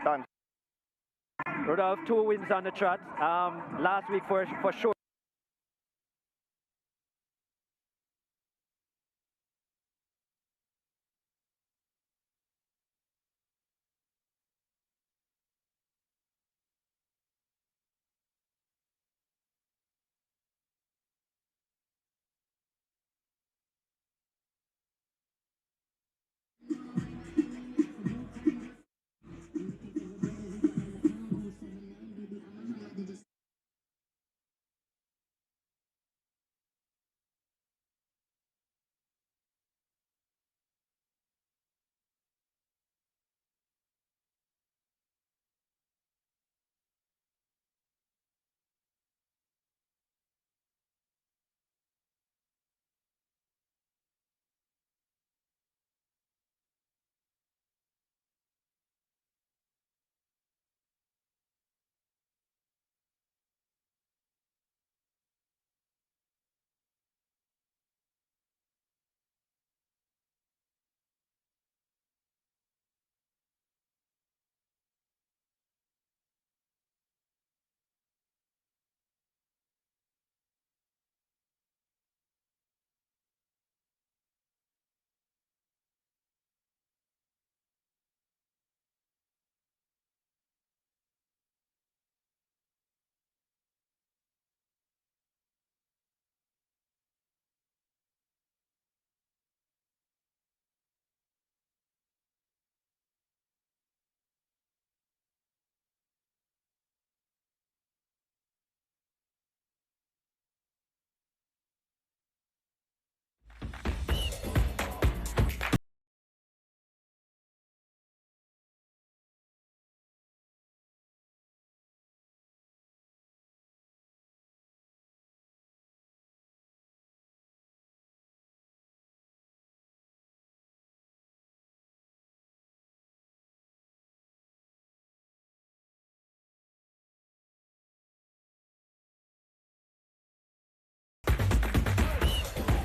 Thanks. Rudolph, 2 wins on the trot. Last week for sure.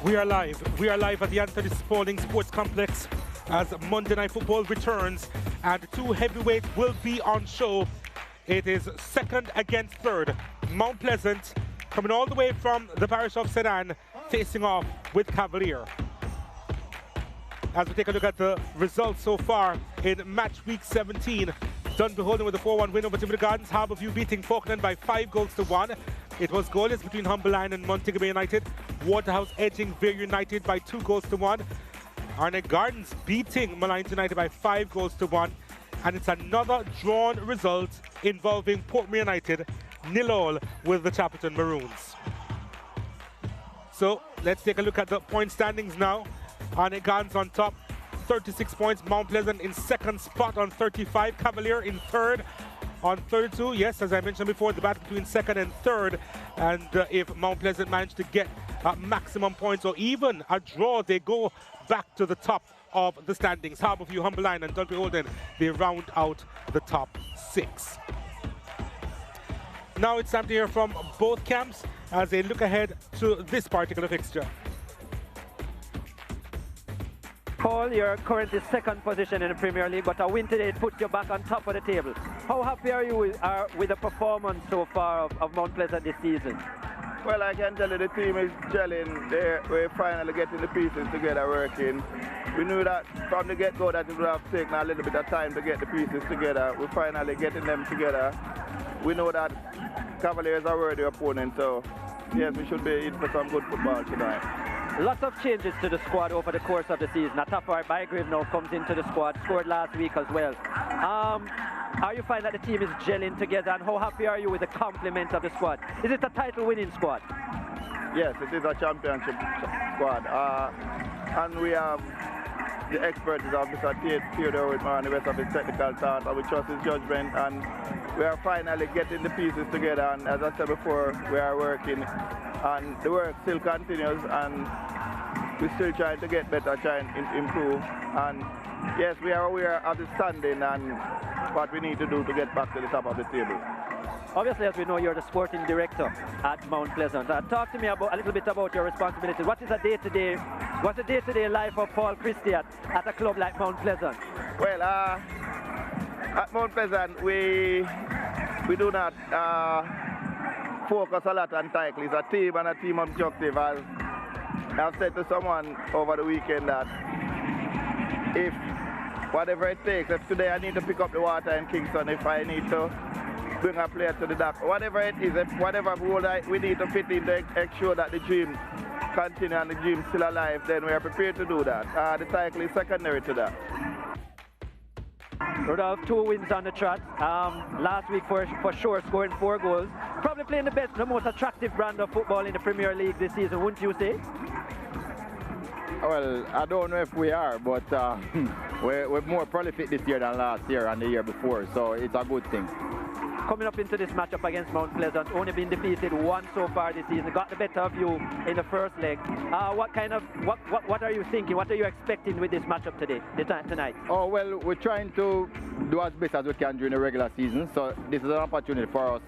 We are live at the Anthony Spalding Sports Complex as Monday Night Football returns, and 2 heavyweights will be on show. It is second against third. Mount Pleasant, coming all the way from the parish of St. Anne, facing off with Cavalier. As we take a look at the results so far in match week 17, Dunbeholden with a 4-1 win over Timothy Gardens, Harbourview beating Falkland by 5 goals to 1. It was goalless between Humberline and Montego Bay United. Waterhouse edging Veer United by 2 goals to 1. Arnett Gardens beating Malines United by 5 goals to 1. And it's another drawn result involving Portmore United, 0-0 with the Chapelton Maroons. So let's take a look at the point standings now. Arnett Gardens on top, 36 points. Mount Pleasant in second spot on 35. Cavalier in third on 32. Yes, as I mentioned before, the battle between second and third. And if Mount Pleasant managed to get maximum points or even a draw, they go back to the top of the standings. Harbourview, Humberline and Dunbeholden, they round out the top 6. Now it's time to hear from both camps as they look ahead to this particular fixture. Paul, you're currently second position in the Premier League, but a win today puts you back on top of the table. How happy are you with the performance so far of Mount Pleasant this season? Well, I can tell you the team is gelling. We're finally getting the pieces together working. We knew that from the get-go that it would have taken a little bit of time to get the pieces together. We're finally getting them together. We know that Cavalier is a worthy opponent, so yes, we should be in for some good football tonight. Lots of changes to the squad over the course of the season. Atafar Bygrave now comes into the squad, scored last week as well. Are you finding that the team is gelling together, and how happy are you with the complement of the squad? Is it a title-winning squad? Yes, it is a championship squad. And we have the expertise of Mr. Theodore Whitmer and the rest of his technical staff, and we trust his judgment, and we are finally getting the pieces together. And as I said before, we are working, and the work still continues, and we're still trying to get better, trying to improve. And yes, we are aware of the standing and what we need to do to get back to the top of the table. Obviously, as we know, you're the sporting director at Mount Pleasant. Talk to me a little bit about your responsibilities. What's the day-to-day life of Paul Christie at a club like Mount Pleasant? Well, At Mount Pleasant, we do not focus a lot on tackle. It's a team and a team objective. As I've said to someone over the weekend that if whatever it takes, if today I need to pick up the water in Kingston, if I need to bring a player to the dock, whatever it is, if whatever role we need to fit in to ensure that the dream continue and the dream still alive, then we are prepared to do that. The tackle is secondary to that. Rudolph, 2 wins on the trot. Last week for sure scoring 4 goals. Probably playing the most attractive brand of football in the Premier League this season, wouldn't you say? Well, I don't know if we are, but we're more prolific this year than last year and the year before, so it's a good thing. Coming up into this matchup against Mount Pleasant, only been defeated once so far this season. Got the better of you in the first leg. What are you thinking? What are you expecting with this matchup tonight? Oh, well, we're trying to do as best as we can during the regular season, so this is an opportunity for us,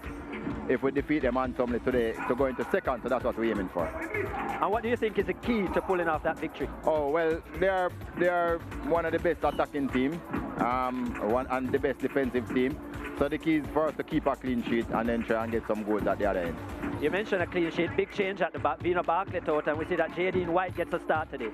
if we defeat them handsomely today, to go into second, so that's what we're aiming for. And what do you think is the key to pulling off that victory? Oh, well, they are one of the best attacking team, and the best defensive team. So the key is for us to keep a clean sheet and then try and get some goals at the other end. You mentioned a clean sheet, big change at the back. Vino Barklett out, and we see that Jadine White gets a start today.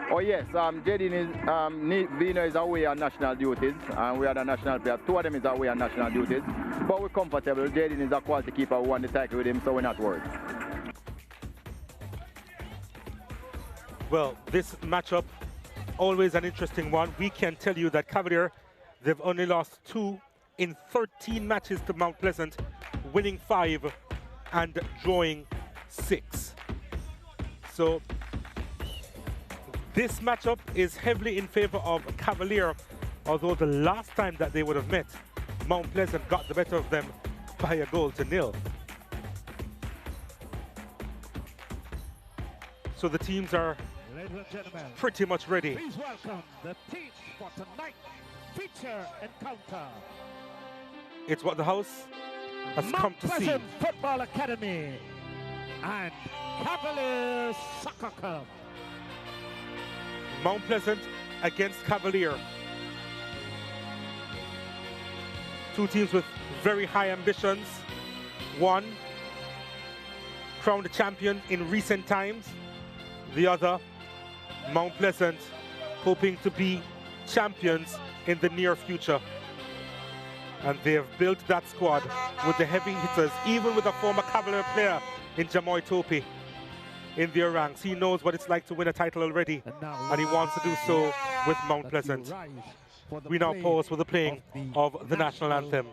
Oh yes, Vino is away on national duties, and we are the national player. 2 of them is away on national duties, but we're comfortable. Jadine is a quality keeper. We won the title with him, so we're not worried. Well, this matchup, always an interesting one. We can tell you that Cavalier, they've only lost 2 in 13 matches to Mount Pleasant, winning 5 and drawing 6. So this matchup is heavily in favor of Cavalier, although the last time that they would have met, Mount Pleasant got the better of them by a goal to 0. So the teams are pretty much ready. Please welcome the team for tonight's feature encounter. It's what the house has come to see. Pleasant Football Academy and Cavalier Soccer Club. Mount Pleasant against Cavalier. 2 teams with very high ambitions. One, crowned the champion in recent times. The other, Mount Pleasant, hoping to be champions in the near future. And they have built that squad with the heavy hitters, even with a former Cavalier player in Jamoy Topi in their ranks. He knows what it's like to win a title already, and he wants to do so with Mount Pleasant. We now pause for the playing of the national anthem.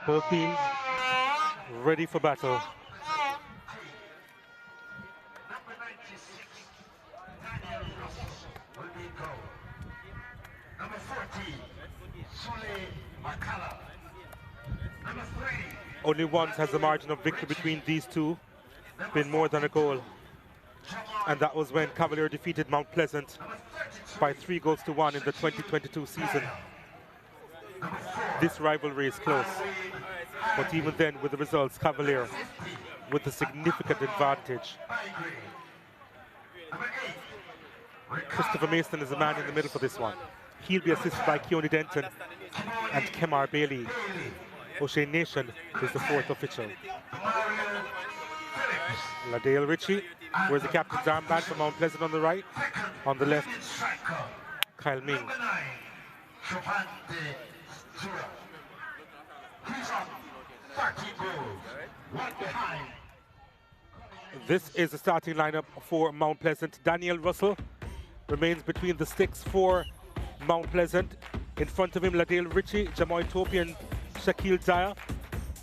Both teams ready for battle. Only once has the margin of victory between these two been more than a goal. And that was when Cavalier defeated Mount Pleasant by 3-1 in the 2022 season. This rivalry is close, but even then, with the results, Cavalier with a significant advantage. Christopher Mason is the man in the middle for this one. He'll be assisted by Keone Denton and Kemar Bailey. O'Shea Nation is the fourth official. Ladale Ritchie wears the captain's armband for Mount Pleasant on the right. On the left, Kyle Ming. This is the starting lineup for Mount Pleasant. Daniel Russell remains between the sticks for Mount Pleasant. In front of him, Ladale Ritchie, Jamoy Topi and Shaquille Dyer.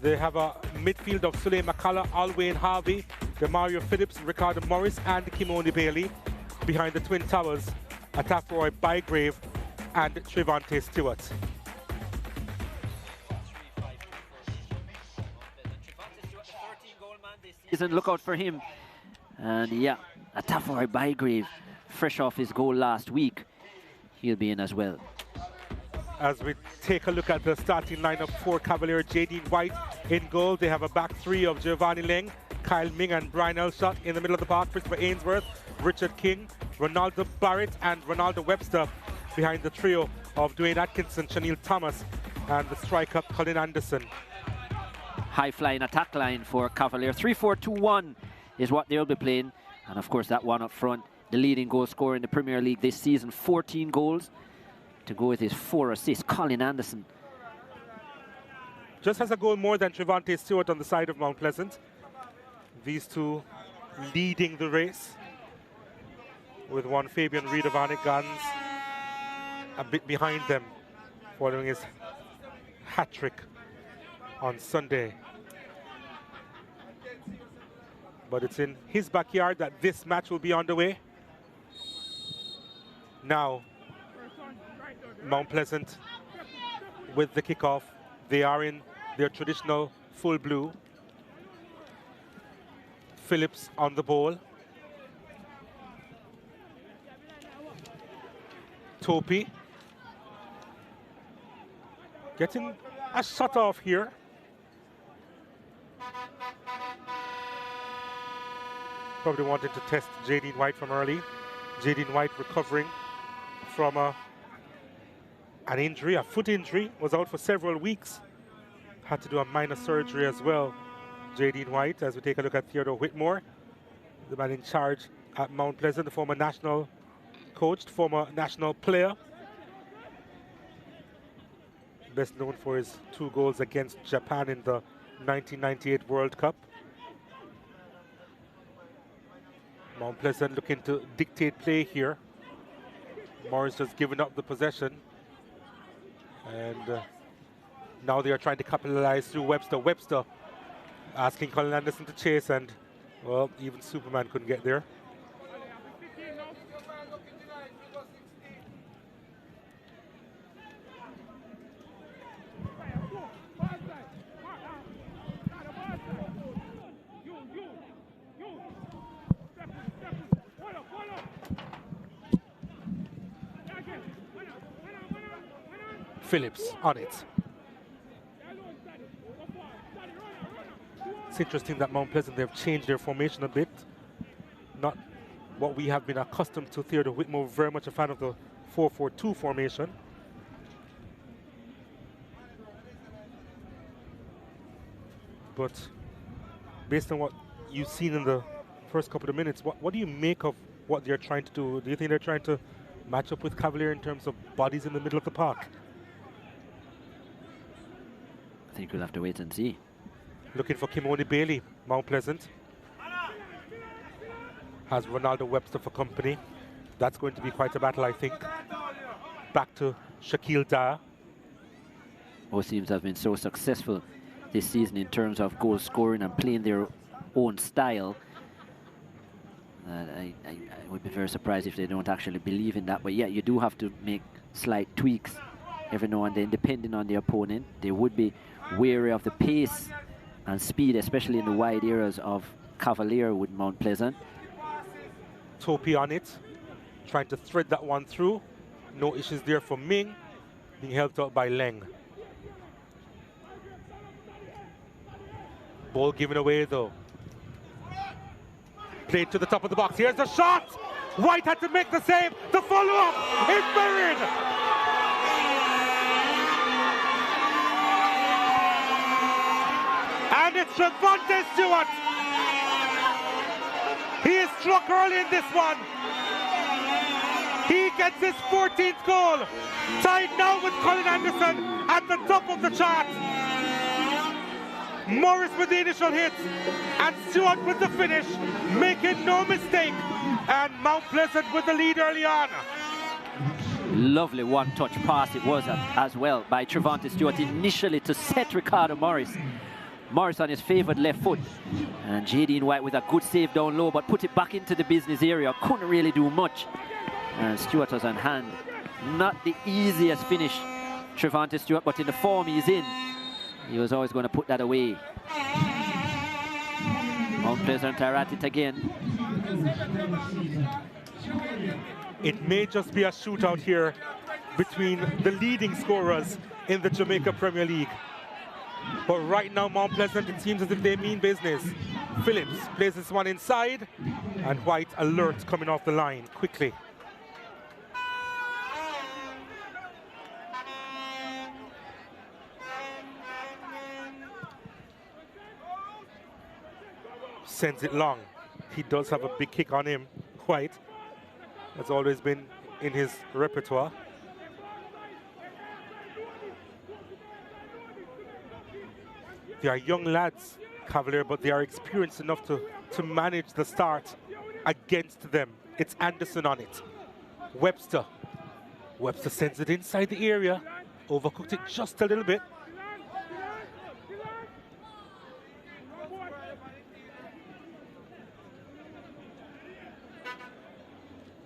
They have a midfield of Sule McCullough, Alwayne Harvey, Demario Phillips, Ricardo Morris and Kimoni Bailey. Behind the Twin Towers, Atafuroy Bygrave and Trevante Stewart. Look out for him. And yeah, Atafuroy Bygrave, fresh off his goal last week. He'll be in as well. As we take a look at the starting lineup for Cavalier, Jadine White in goal. They have a back three of Giovanni Leng, Kyle Ming and Brian Elshot. In the middle of the park, Christopher Ainsworth, Richard King, Ronaldo Barrett and Ronaldo Webster. Behind the trio of Dwayne Atkinson, Chanel Thomas and the striker Colin Anderson. High flying attack line for Cavalier. 3-4-2-1 is what they'll be playing. And of course that one up front, the leading goal scorer in the Premier League this season, 14 goals. To go with his 4 assists, Colin Anderson. Just has a goal more than Trevante Stewart on the side of Mount Pleasant. These two leading the race, with one Fabian Reid of Arnick Gardens a bit behind them, following his hat-trick on Sunday. But it's in his backyard that this match will be underway. Now, Mount Pleasant with the kickoff. They are in their traditional full blue. Phillips on the ball. Topi getting a shot off here. Probably wanted to test Jadine White from early. Jadine White recovering from an injury, a foot injury, was out for several weeks. Had to do a minor surgery as well. Jadine White, as we take a look at Theodore Whitmore, the man in charge at Mount Pleasant, the former national coach, former national player. Best known for his 2 goals against Japan in the 1998 World Cup. Mount Pleasant looking to dictate play here. Morris just giving up the possession. And now they are trying to capitalize through Webster. Webster asking Colin Anderson to chase, and, well, even Superman couldn't get there. Phillips on it. It's interesting that Mount Pleasant, they've changed their formation a bit. Not what we have been accustomed to. Theodore Whitmore, very much a fan of the 4-4-2 formation. But based on what you've seen in the first couple of minutes, what do you make of what they're trying to do? Do you think they're trying to match up with Cavalier in terms of bodies in the middle of the park? I think we'll have to wait and see. Looking for Kimoni Bailey, Mount Pleasant. Has Ronaldo Webster for company. That's going to be quite a battle, I think. Back to Shaquille Dyer. Both teams have been so successful this season in terms of goal scoring and playing their own style. I would be very surprised if they don't actually believe in that. But yeah, you do have to make slight tweaks every now and then, depending on the opponent. They would be wary of the pace and speed, especially in the wide areas of Cavalier with Mount Pleasant. Topi on it, trying to thread that one through. No issues there for Ming, being helped out by Leng. Ball given away though. Played to the top of the box. Here's the shot! White had to make the save. The follow-up is buried! And it's Trevante Stewart struck early in this one. He gets his 14th goal. Tied now with Colin Anderson at the top of the chart. Morris with the initial hit and Stewart with the finish, making no mistake, and Mount Pleasant with the lead early on. Lovely one-touch pass it was as well by Trevante Stewart initially to set Ricardo Morris. Morris on his favoured left foot, and Jadine White with a good save down low, but put it back into the business area, couldn't really do much. And Stewart was on hand. Not the easiest finish, Trevante Stewart, but in the form he's in, he was always going to put that away. Mount Pleasant are at it again. It may just be a shootout here between the leading scorers in the Jamaica Premier League. But right now, Mount Pleasant, it seems as if they mean business. Phillips plays this one inside, and White alert coming off the line quickly. Sends it long. He does have a big kick on him, White. That's always been in his repertoire. They are young lads, Cavalier, but they are experienced enough to manage the start against them. It's Anderson on it. Webster. Webster sends it inside the area. Overcooked it just a little bit.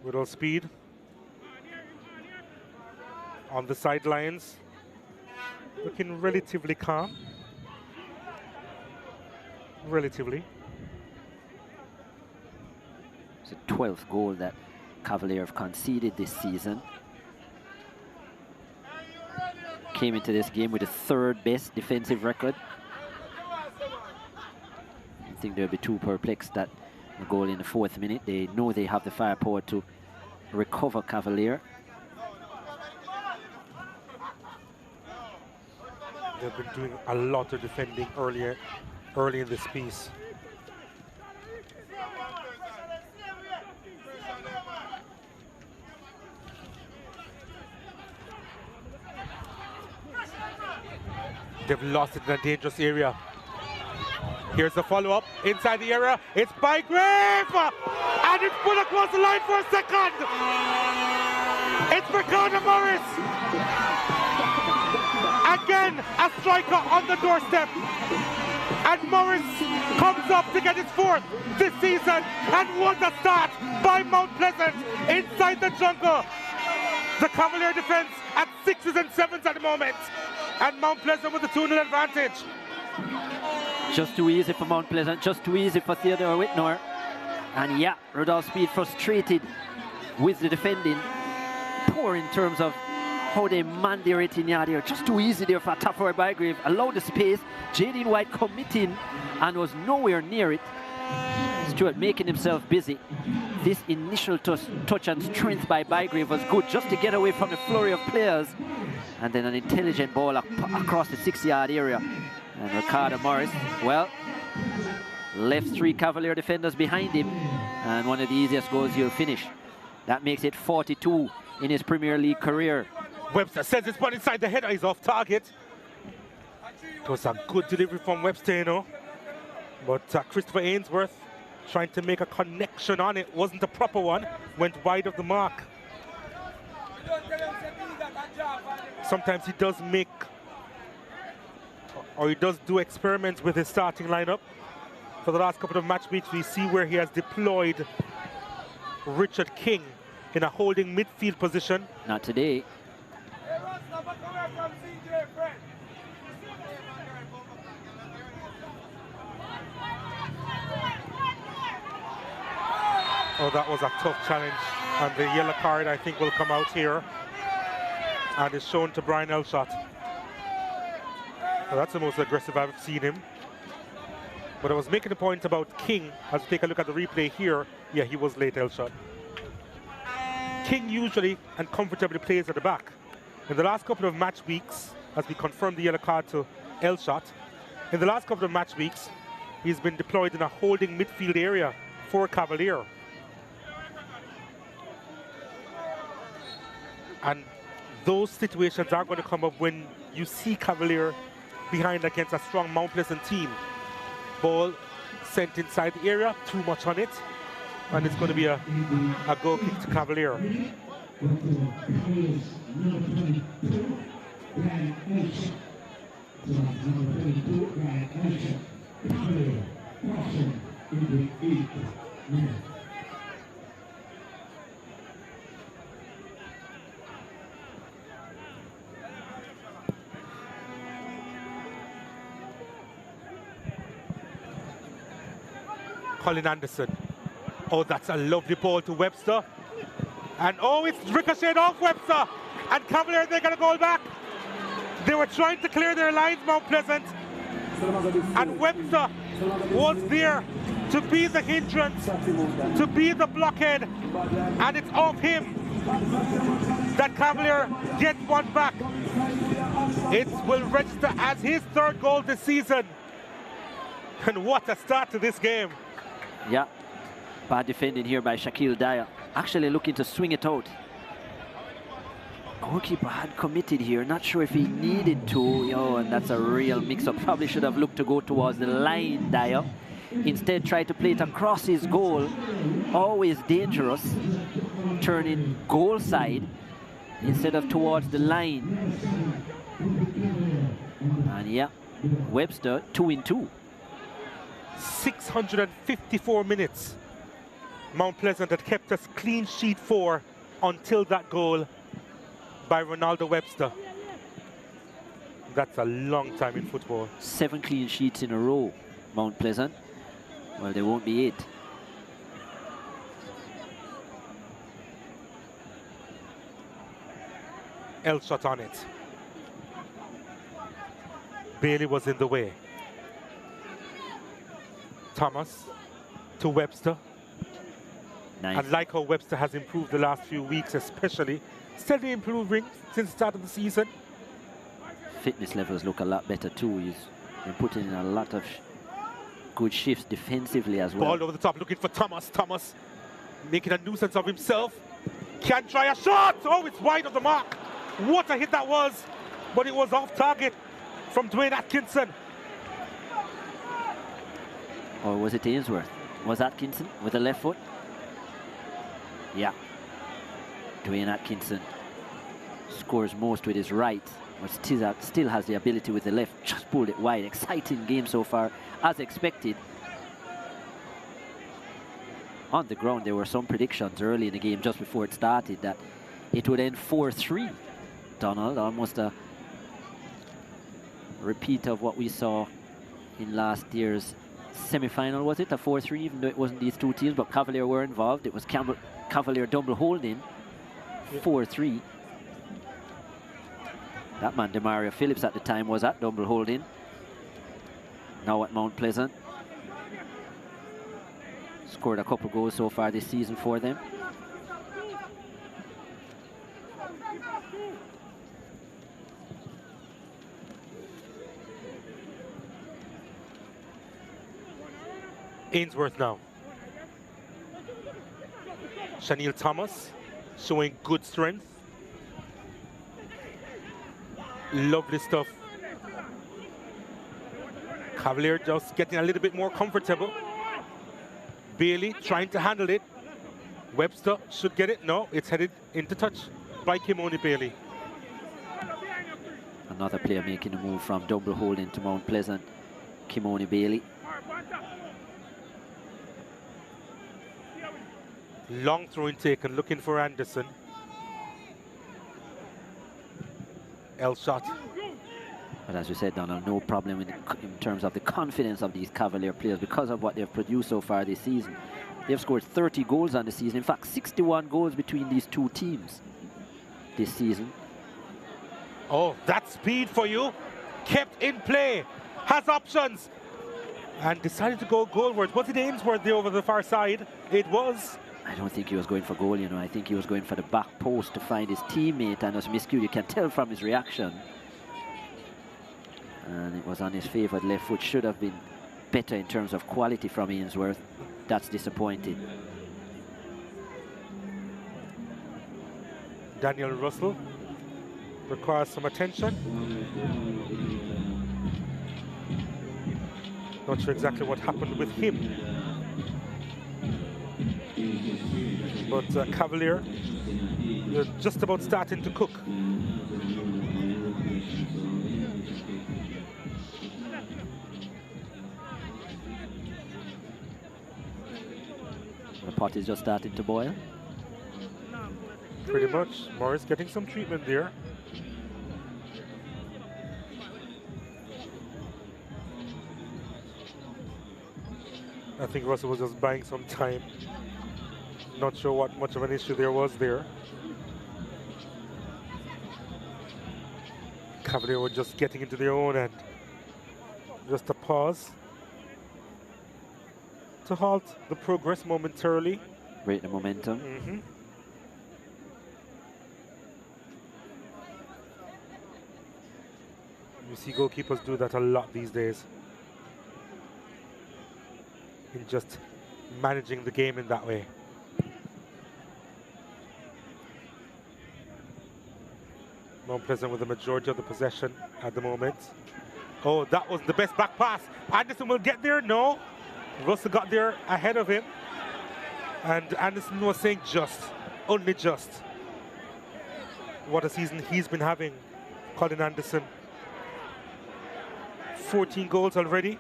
With all speed. On the sidelines. Looking relatively calm. Relatively. It's the 12th goal that Cavalier have conceded this season. Came into this game with the 3rd best defensive record. I think they'll be too perplexed that the goal in the 4th minute. They know they have the firepower to recover Cavalier. They've been doing a lot of defending early in this piece. They've lost it in a dangerous area. Here's the follow-up inside the area. It's by Grave! And it's put across the line for a second! It's Ricardo Morris! Again, a striker on the doorstep. And Morris comes up to get his 4th this season. And what a start by Mount Pleasant inside the jungle. The Cavalier defense at 6s and 7s at the moment. And Mount Pleasant with the 2-0 advantage. Just too easy for Mount Pleasant, just too easy for Theodore Whitnor. And yeah, Rudolph Speed frustrated with the defending. Poor in terms of how they man their 18-yard here. Just too easy there for a top forward Bygrave. Allowed the space. Jadine White committing and was nowhere near it. Stewart making himself busy. This initial touch and strength by Bygrave was good just to get away from the flurry of players. And then an intelligent ball across the 6-yard area. And Ricardo Morris, well, left 3 Cavalier defenders behind him. And one of the easiest goals he'll finish. That makes it 42 in his Premier League career. Webster sends this one inside the header. He's off target. It was a good delivery from Webster, you know. But Christopher Ainsworth trying to make a connection on it. Wasn't a proper one. Went wide of the mark. Sometimes he does make, or he does do experiments with his starting lineup. For the last couple of match weeks, we see where he has deployed Richard King in a holding midfield position. Not today. Oh, that was a tough challenge. And the yellow card, I think, will come out here. And is shown to Brian Elshot. Well, that's the most aggressive I've seen him. But I was making a point about King. As we take a look at the replay here, yeah, he was late, Elshot. King usually and comfortably plays at the back. In the last couple of match weeks, as we confirmed the yellow card to Elshot, in the last couple of match weeks, he's been deployed in a holding midfield area for Cavalier. And those situations are going to come up when you see Cavalier behind against a strong Mount Pleasant team. Ball sent inside the area, too much on it, and it's going to be a goal kick to Cavalier. Colin Anderson. Oh, that's a lovely ball to Webster. And oh, it's ricocheted off Webster. And Cavalier, they're going to go back. They were trying to clear their lines, Mount Pleasant. And Webster was there to be the hindrance, to be the blockhead. And it's off him that Cavalier gets one back. It will register as his third goal this season. And what a start to this game. Yeah, bad defending here by Shaquille Dyer. Actually looking to swing it out. Goalkeeper had committed here, not sure if he needed to. Oh, and that's a real mix-up. Probably should have looked to go towards the line, Dyer. Instead tried to play it across his goal. Always dangerous. Turning goal side instead of towards the line. And yeah, Webster 2 in 2. 654 minutes. Mount Pleasant had kept us clean sheet 4 until that goal by Ronaldo Webster. That's a long time in football. 7 clean sheets in a row, Mount Pleasant. Well, there won't be 8. L shot on it. Bailey was in the way. Thomas to Webster. Nice. And like how Webster has improved the last few weeks, especially, steadily improving since the start of the season. Fitness levels look a lot better too. He's been putting in a lot of good shifts defensively as well. Ball over the top, looking for Thomas. Thomas making a nuisance of himself. Can try a shot. Oh, it's wide of the mark. What a hit that was. But it was off target from Dwayne Atkinson. Or was it Ainsworth? Was Atkinson with the left foot? Yeah. Dwayne Atkinson scores most with his right, but still has the ability with the left. Just pulled it wide. Exciting game so far, as expected. On the ground, there were some predictions early in the game, just before it started, that it would end 4-3. Donald, almost a repeat of what we saw in last year's semi-final, was it? A 4-3, even though it wasn't these two teams, but Cavalier were involved. It was Cavalier double holding, 4-3. That man, Demario Phillips, at the time was at double holding. Now at Mount Pleasant. Scored a couple goals so far this season for them. Ainsworth now. Shaniel Thomas showing good strength. Lovely stuff. Cavalier just getting a little bit more comfortable. Bailey trying to handle it. Webster should get it. No, it's headed into touch by Kimoni Bailey. Another player making a move from double holding to Mount Pleasant, Kimoni Bailey. Long throw in taken, looking for Anderson. L shot. But as you said, Donald, no problem in terms of the confidence of these Cavalier players because of what they've produced so far this season. They've scored 30 goals on the season. In fact, 61 goals between these two teams this season. Oh, that speed for you. Kept in play. Has options. And decided to go goalwards. Was it Ainsworth there over the far side? It was. I don't think he was going for goal, you know. I think he was going for the back post to find his teammate, and as miscued, you can tell from his reaction. And it was on his favoured left foot. Should have been better in terms of quality from Ainsworth. That's disappointing. Daniel Russell requires some attention. Not sure exactly what happened with him. But Cavalier, they're just about starting to cook. The pot is just starting to boil. Pretty much. Morris getting some treatment there. I think Russell was just buying some time. Not sure what much of an issue there was there. Cavalier were just getting into their own end. Just a pause to halt the progress momentarily. Break the momentum. You see goalkeepers do that a lot these days. In just managing the game in that way. Mount Pleasant with the majority of the possession at the moment. Oh, that was the best back pass. Anderson will get there. No. Russell got there ahead of him. And Anderson was saying just, only just. What a season he's been having, Colin Anderson. 14 goals already,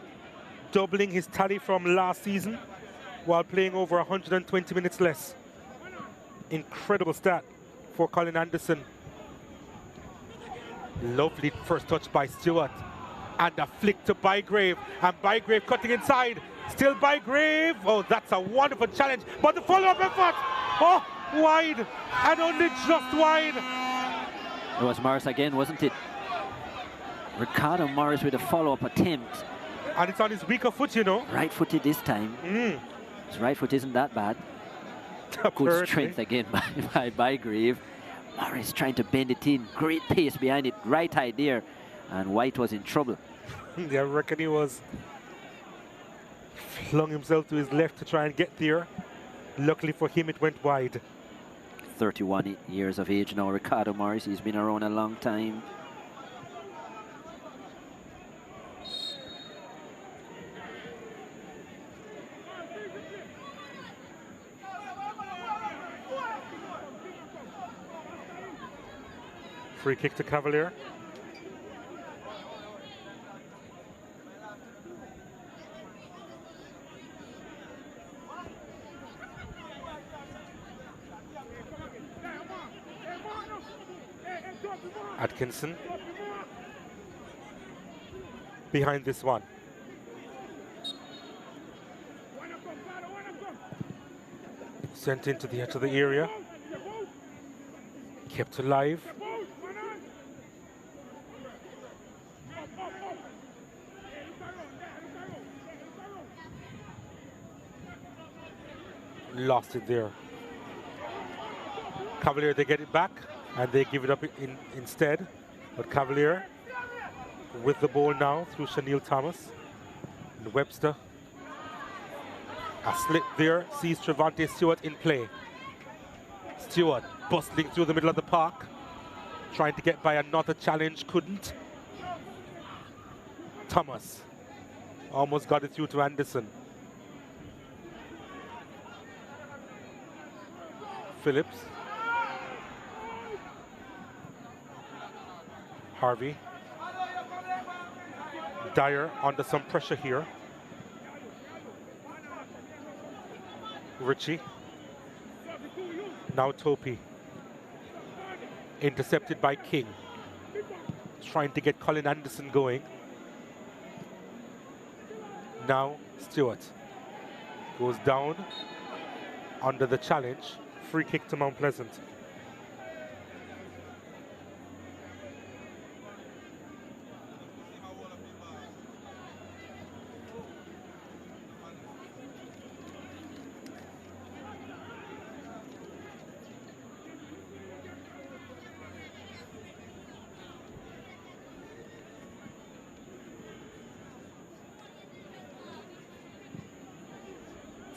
doubling his tally from last season while playing over 120 minutes less. Incredible stat for Colin Anderson. Lovely first touch by Stewart. And a flick to Bygrave. And Bygrave cutting inside. Still Bygrave. Oh, that's a wonderful challenge. But the follow-up effort. Oh, wide. And only just wide. It was Morris again, wasn't it? Ricardo Morris with a follow-up attempt. And it's on his weaker foot, you know. Right-footed this time. His right foot isn't that bad. Good strength again by Bygrave. Morris trying to bend it in. Great pace behind it. Right eye there. And White was in trouble. Yeah, I reckon he was. Flung himself to his left to try and get there. Luckily for him, it went wide. 31 years of age now, Ricardo Morris. He's been around a long time. Free kick to Cavalier. Atkinson behind this one. Sent into the edge of the area. Kept alive. Lost it there. Cavalier, they get it back and they give it up instead. But Cavalier with the ball now through Chanel Thomas. And Webster. A slip there, sees Trevante Stewart in play. Stewart bustling through the middle of the park. Trying to get by another challenge, couldn't. Thomas almost got it through to Anderson. Phillips. Harvey. Dyer under some pressure here. Ritchie. Now Topi. Intercepted by King. Trying to get Colin Anderson going. Now Stewart. Goes down under the challenge. Free kick to Mount Pleasant.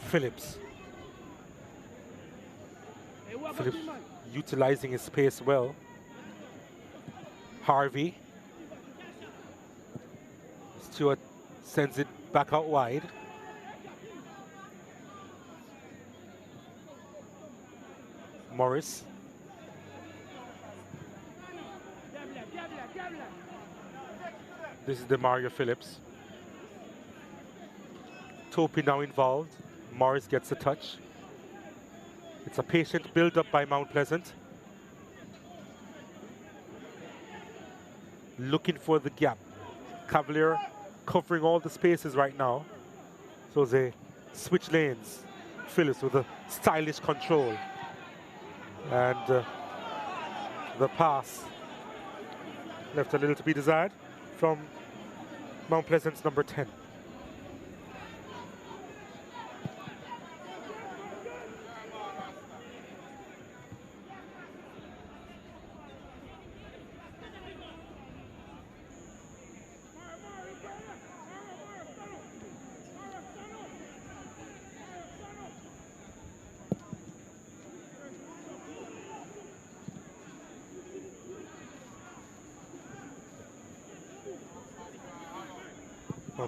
Phillips. Phillips utilizing his space well. Harvey. Stewart sends it back out wide. Morris. This is the Mario Phillips. Topi now involved. Morris gets a touch. It's a patient build-up by Mount Pleasant. Looking for the gap. Cavalier covering all the spaces right now. So they switch lanes. Phillips with a stylish control. And the pass left a little to be desired from Mount Pleasant's number 10.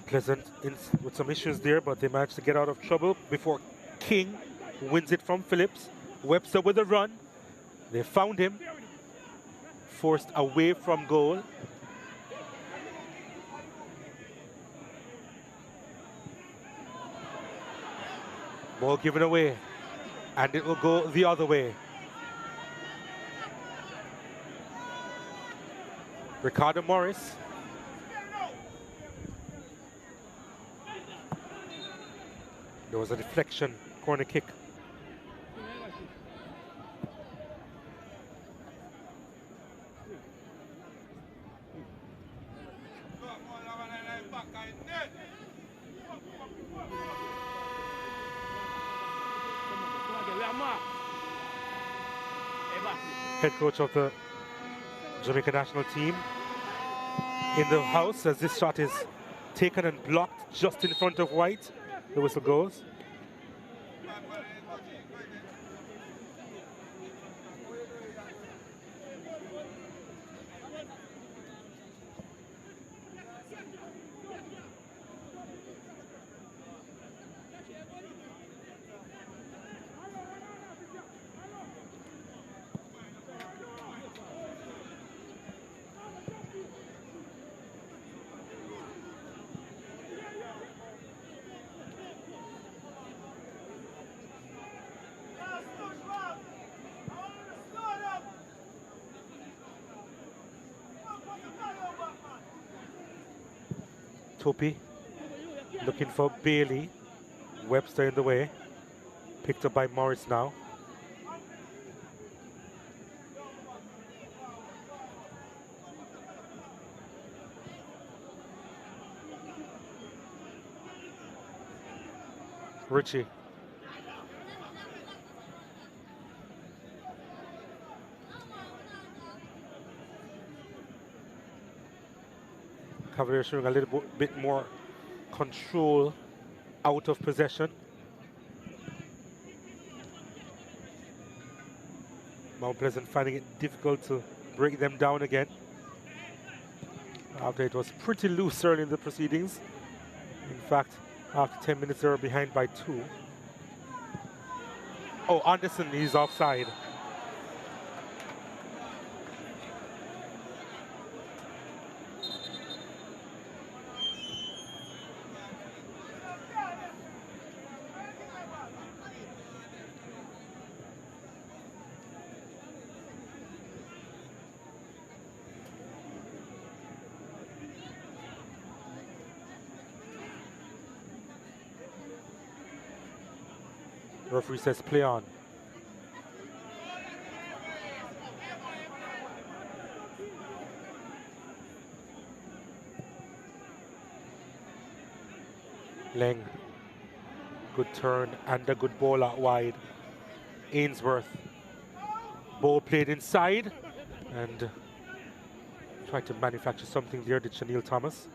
Pleasant with some issues there, but they managed to get out of trouble before King wins it from Phillips. Webster with a run. They found him. Forced away from goal. Ball given away. And it will go the other way. Ricardo Morris. There was a deflection, corner kick. Head coach of the Jamaica national team in the house as this shot is taken and blocked just in front of White. The whistle goes. Topi looking for Bailey. Webster in the way. Picked up by Morris now. Richie. Cavalier showing a little bit more control out of possession. Mount Pleasant finding it difficult to break them down again. After it was pretty loose early in the proceedings. In fact, after 10 minutes they were behind by 2. Oh, Anderson is offside. Referee says play on. Leng, good turn and a good ball out wide. Ainsworth, ball played inside and tried to manufacture something there, did Chanel Thomas.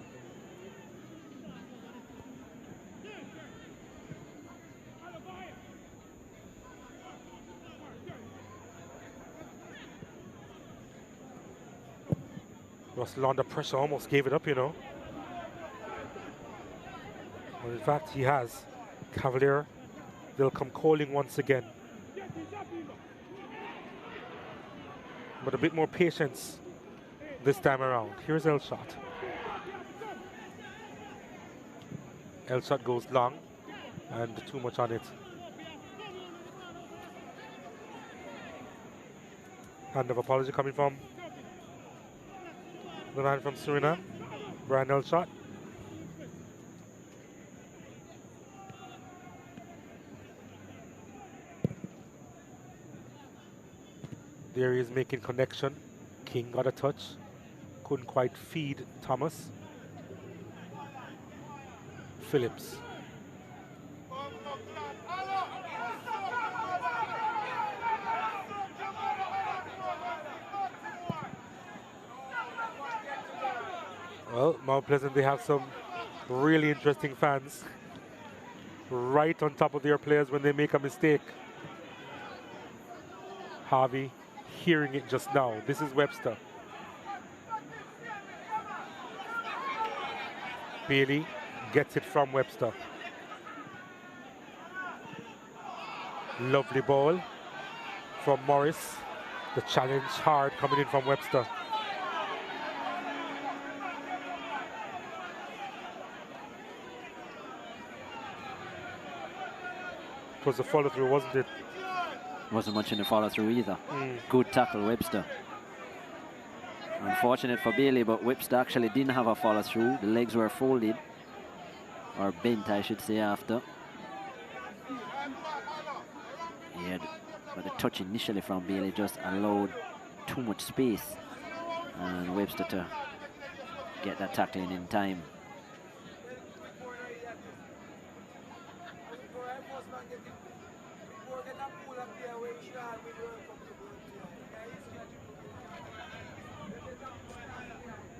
Russell under pressure almost gave it up, you know. But in fact, he has. Cavalier, they'll come calling once again. But a bit more patience this time around. Here's Elshot. Elshot goes long and too much on it. Hand of apology coming from the man from Suriname, Brian Elshot. There he is making connection. King got a touch. Couldn't quite feed Thomas. Phillips. Well, Mount Pleasant, they have some really interesting fans right on top of their players when they make a mistake. Harvey hearing it just now. This is Webster. Bailey gets it from Webster. Lovely ball from Morris. The challenge hard coming in from Webster. It was a follow through, wasn't it? Wasn't much in the follow through either. Good tackle, Webster. Unfortunate for Bailey, but Webster actually didn't have a follow through. The legs were folded, or bent, I should say, after. Yeah, but the touch initially from Bailey just allowed too much space, and Webster to get that tackling in time.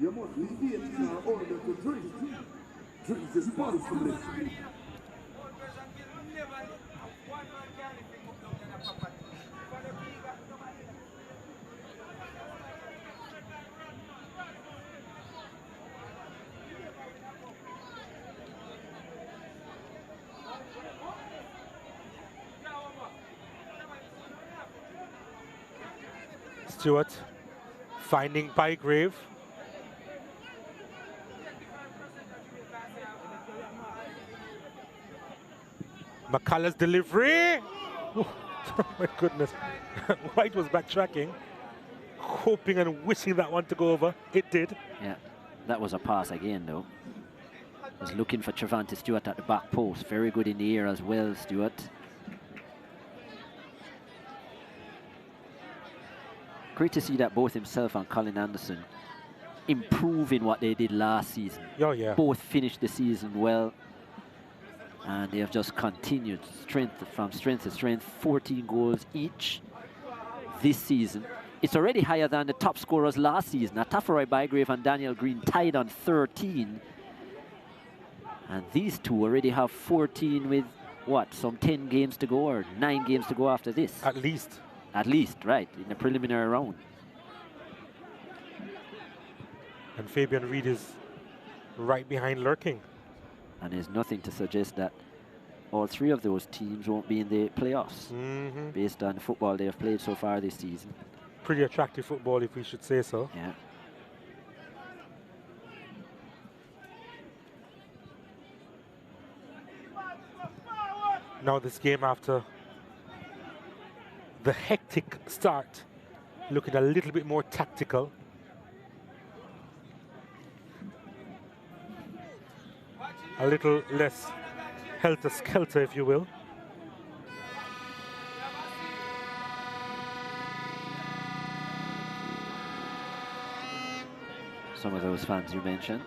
You must engage in order to drink. Drink responsibly. Stewart finding Bygrave. McCullough's delivery. Oh my goodness. White was backtracking, hoping and wishing that one to go over. It did. Yeah, that was a pass again, though. Was looking for Trevante Stewart at the back post. Very good in the air as well, Stewart. Great to see that both himself and Colin Anderson improving what they did last season. Oh, yeah. Both finished the season well, and they have just continued from strength to strength. 14 goals each this season. It's already higher than the top scorers last season. Atafarai Bygrave and Daniel Green tied on 13. And these two already have 14 with, what, some 10 games to go or 9 games to go after this? At least. At least, right, in the preliminary round. And Fabian Reed is right behind lurking. And there's nothing to suggest that all three of those teams won't be in the playoffs based on the football they have played so far this season. Pretty attractive football, if we should say so. Yeah. Now this game, after the hectic start, looking a little bit more tactical. A little less helter-skelter, if you will. Some of those fans you mentioned.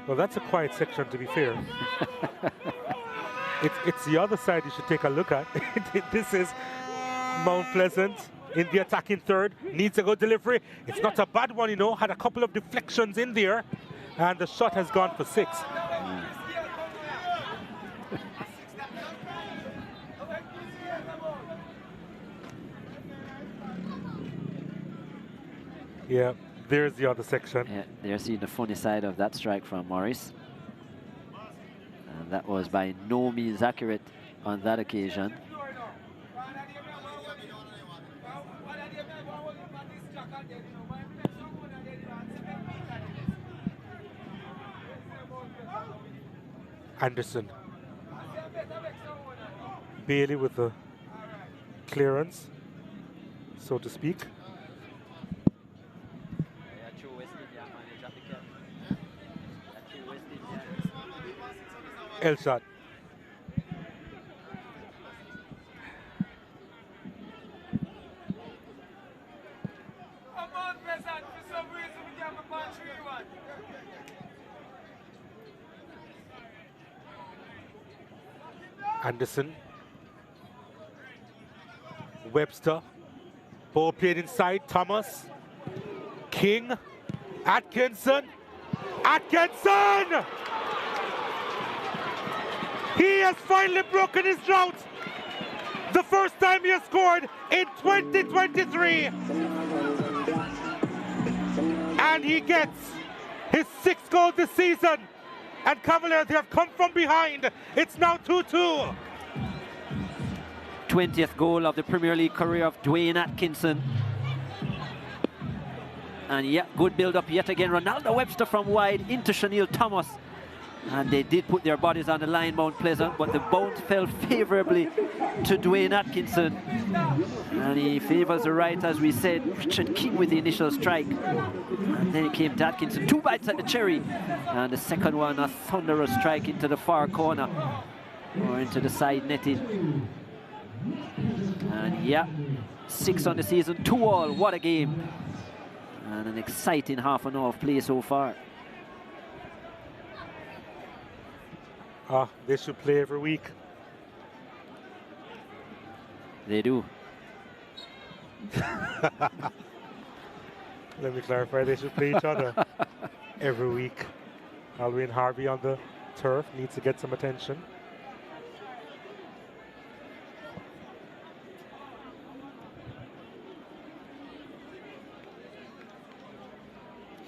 Well, that's a quiet section, to be fair. It's the other side you should take a look at. This is Mount Pleasant in the attacking third. Needs a good delivery. It's not a bad one, you know. Had a couple of deflections in there. And the shot has gone for 6. Yeah, there's the other section. Yeah, they're seeing the funny side of that strike from Morris. And that was by no means accurate on that occasion. Anderson. Bailey with the clearance, so to speak. L shot. Anderson. Webster. Ball played inside. Thomas. King. Atkinson. Atkinson! He has finally broken his drought. The first time he has scored in 2023. And he gets his 6th goal this season. And Cavaliers have come from behind. It's now 2-2. 20th goal of the Premier League career of Dwayne Atkinson. And yeah, good build-up yet again. Ronaldo Webster from wide into Chanel Thomas. And they did put their bodies on the line, Mount Pleasant, but the bounce fell favorably to Dwayne Atkinson. And he favors the right, as we said. Richard King with the initial strike. And then it came to Atkinson. 2 bites at the cherry. And the second one, a thunderous strike into the far corner. Or into the side netting. And yeah, 6 on the season, 2-all. What a game. And an exciting half an hour of play so far. They should play every week. They do. Let me clarify, they should play each other every week. Alwyn Harvey on the turf needs to get some attention.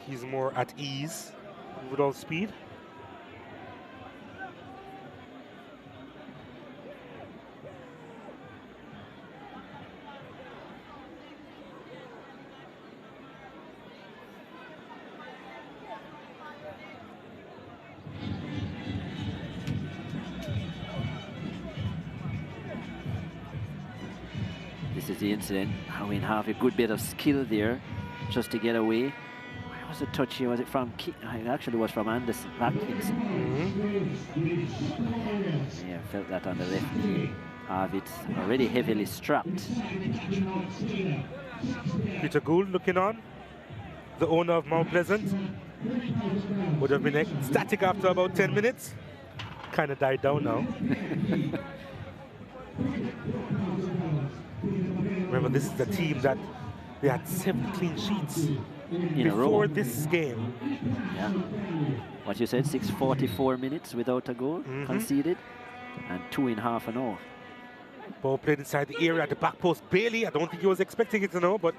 He's more at ease with all speed. This is the incident. Alwyn Harvey, a good bit of skill there just to get away. Where was the touch here? Was it from King? It actually was from Anderson. Atkinson. Yeah, felt that on the left knee. Harvey's already heavily strapped. Peter Gould looking on, the owner of Mount Pleasant. Would have been ecstatic after about 10 minutes. Kind of died down now. Remember, this is a team that they had 7 clean sheets before this game. Yeah. What you said, 6:44 minutes without a goal conceded, and 2 in half an hour. Ball played inside the area at the back post. Bailey, I don't think he was expecting it to know, but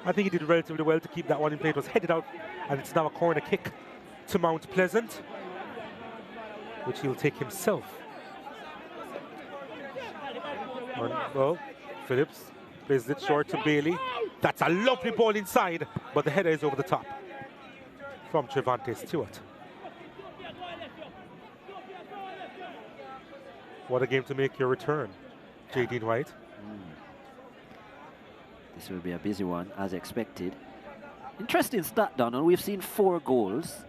I think he did relatively well to keep that one in play. It was headed out, and it's now a corner kick to Mount Pleasant, which he'll take himself. Well, Phillips plays it short to Bailey. That's a lovely ball inside, but the header is over the top from Trevante Stewart. What a game to make your return, J.D. White. This will be a busy one, as expected. Interesting stat, Donald. We've seen 4 goals.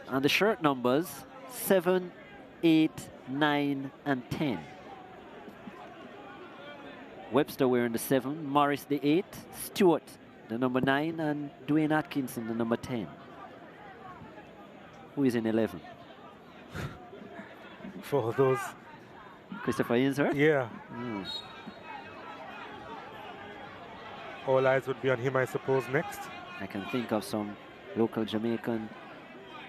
And the shirt numbers, 7, 8, 9, and 10. Webster wearing the 7, Morris the 8, Stewart the number 9, and Dwayne Atkinson the number 10. Who is in 11? For those. Christopher Ainsworth? Yeah. All eyes would be on him, I suppose, next. I can think of some local Jamaican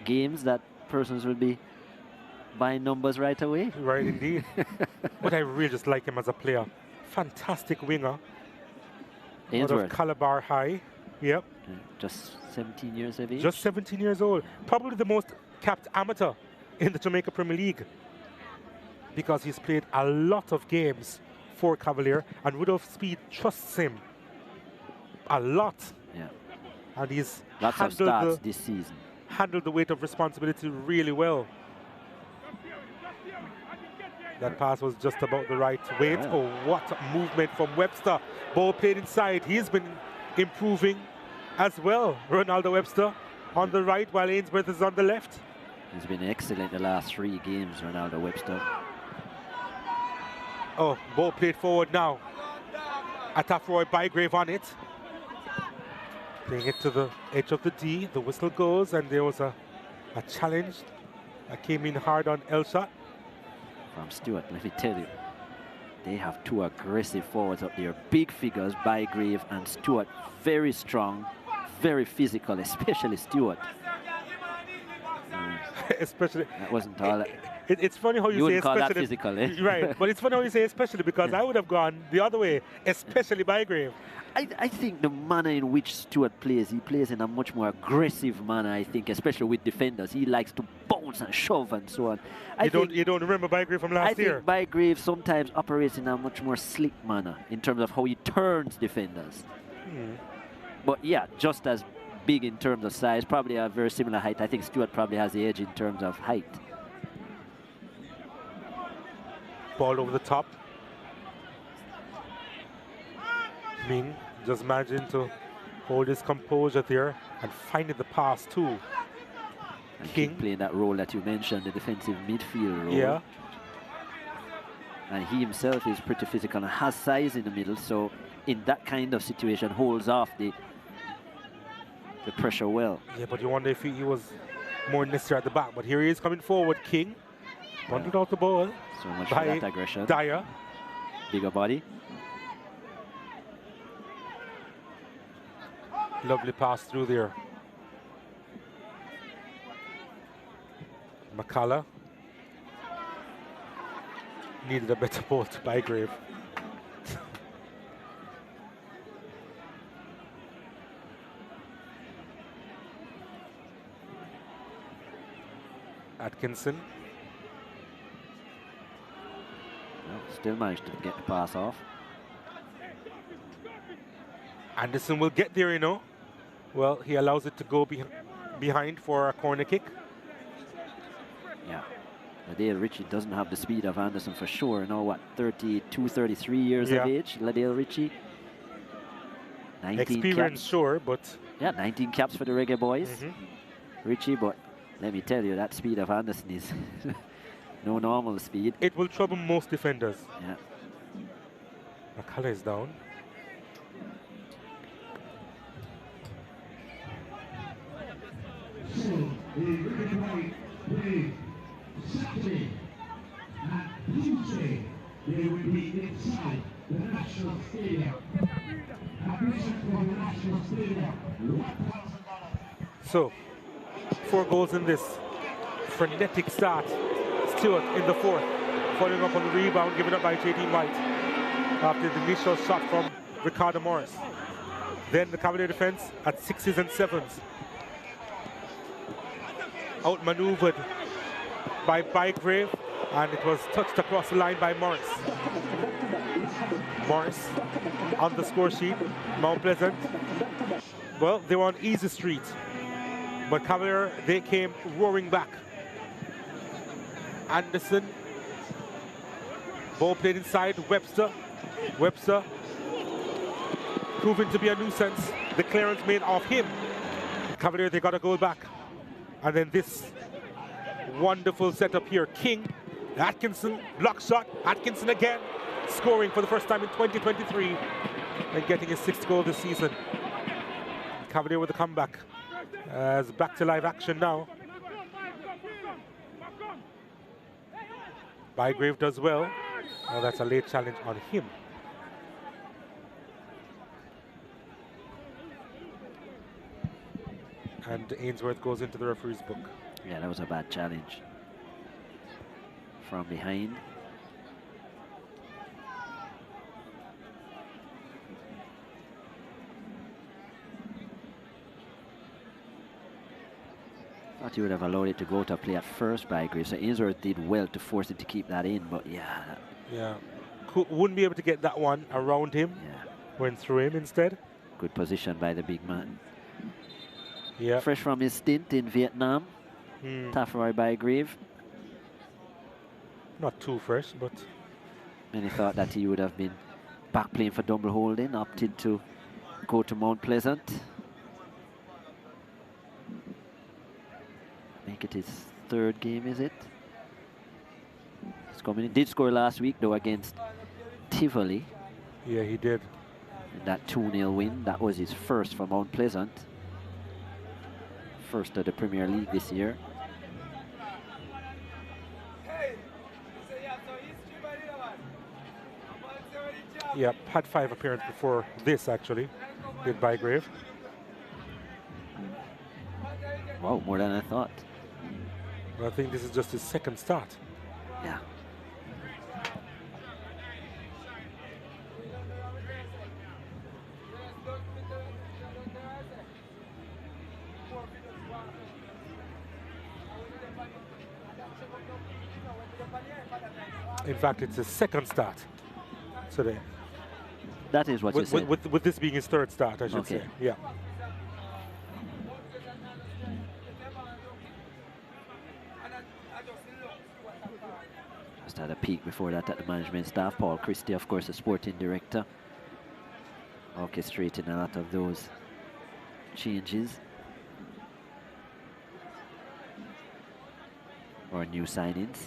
games that persons will be buying numbers right away. Right, indeed. But I really just like him as a player. Fantastic winger. out of Ainsworth. Calabar High. Yep. Just 17 years of age. Just 17 years old. Probably the most capped amateur in the Jamaica Premier League, because he's played a lot of games for Cavalier, and Rudolph Speed trusts him a lot. Yeah. And he's Lots of starts this season. handled the weight of responsibility really well. That pass was just about the right weight. Yeah. Oh, what movement from Webster. Ball played inside. He's been improving as well. Ronaldo Webster on the right while Ainsworth is on the left. He's been excellent the last 3 games, Ronaldo Webster. Oh, ball played forward now. Atafroy Bygrave on it. Playing it to the edge of the D. The whistle goes, and there was a challenge that came in hard on Elshot. From Stewart, let me tell you, they have 2 aggressive forwards up there. Big figures, Bygrave and Stewart. Very strong, very physical, especially Stewart. Especially. That wasn't all. It's funny how you say wouldn't call that especially. physical, eh? Right, but it's funny how you say especially, because I would have gone the other way, especially Bygrave. I think the manner in which Stewart plays, he plays in a much more aggressive manner, I think, especially with defenders. He likes to bounce and shove and so on. You don't remember Bygrave from last year? I think Bygrave sometimes operates in a much more slick manner in terms of how he turns defenders. But yeah, just as big in terms of size, probably a very similar height. I think Stewart probably has the edge in terms of height. Ball over the top. Ming just managing to hold his composure there and finding the pass too. And King playing that role that you mentioned, the defensive midfield role. Yeah. And he himself is pretty physical and has size in the middle, so in that kind of situation holds off the pressure well. Yeah, but you wonder if he was more necessary at the back. But here he is coming forward, King. Bundled out the ball. So much for that aggression. Dyer. Bigger body. Lovely pass through there. McCullough. Needed a better ball to Bygrave. Atkinson. Still managed to get the pass off. Anderson will get there, you know. Well, he allows it to go behind for a corner kick. Yeah. Ladale Ritchie doesn't have the speed of Anderson for sure. You know what, 32, 33 years of age, Ladale Ritchie. 19 experience, caps. sure, but... Yeah, 19 caps for the Reggae Boys. Ritchie, but let me tell you, that speed of Anderson is no normal speed. It will trouble most defenders. Yeah. McCullough is down. So, the Reggae Boys play Saturday and Tuesday. They will be inside the National Stadium. Admission for the National Stadium, $1,000. So, 4 goals in this frenetic start. Stewart in the 4th, following up on the rebound given up by J.D. White after the initial shot from Ricardo Morris. Then the Cavalier defense at 6s and 7s. Outmaneuvered by Bygrave, and it was touched across the line by Morris. Morris on the score sheet, Mount Pleasant. Well, they were on easy street, but Cavalier, they came roaring back. Anderson, ball played inside, Webster proving to be a nuisance. The clearance made off him. Cavalier, they got a goal back. And then this wonderful setup here. King, Atkinson, block shot, Atkinson again, scoring for the first time in 2023 and getting his 6th goal this season. Cavalier with a comeback. As back to live action now. Bygrave does well. Oh, that's a late challenge on him. And Ainsworth goes into the referee's book. Yeah, that was a bad challenge. From behind. thought he would have allowed it to go to a play at first by Graves. So Ainsworth did well to force him to keep that in, but yeah. Yeah. Wouldn't be able to get that one around him. Yeah. Went through him instead. Good position by the big man. Yeah. Fresh from his stint in Vietnam. Tafari by Grave. Not too fresh, but Many thought that he would have been back playing for Dumble Holding, opted to go to Mount Pleasant. Make it his third game, is it? He's coming in. Did score last week, though, against Tivoli. yeah, he did. In that 2-0 win. That was his first for Mount Pleasant. First of the Premier League this year. Yeah, had 5 appearances before this, actually. Did Bygrave. Wow, more than I thought. I think this is just his second start. Yeah. In fact, it's his second start today. That is what you said. With this being his third start, I should say. Yeah. Just had a peek before that at the management staff. Paul Christie, of course, the sporting director, orchestrating a lot of those changes or new signings.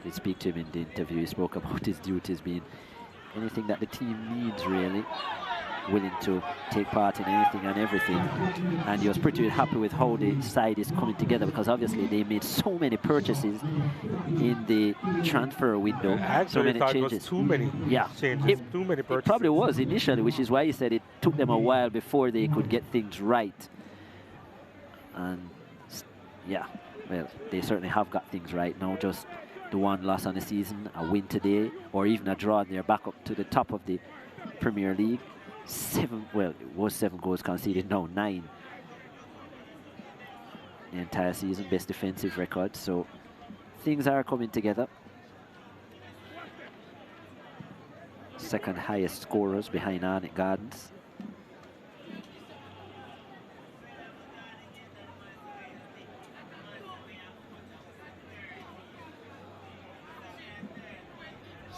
Did speak to him in the interview. He spoke about his duties being anything that the team needs, really. Willing to take part in anything and everything. And he was pretty happy with how the side is coming together, because obviously they made so many purchases in the transfer window. Actually, so many thought changes. It was too many changes, too many purchases. It probably was initially, which is why he said it took them a while before they could get things right. And yeah, well, they certainly have got things right now. Just the one loss on the season, a win today, or even a draw, and they're back up to the top of the Premier League. 7 goals conceded, now 9. The entire season, best defensive record. So things are coming together. Second highest scorers behind Arnett Gardens.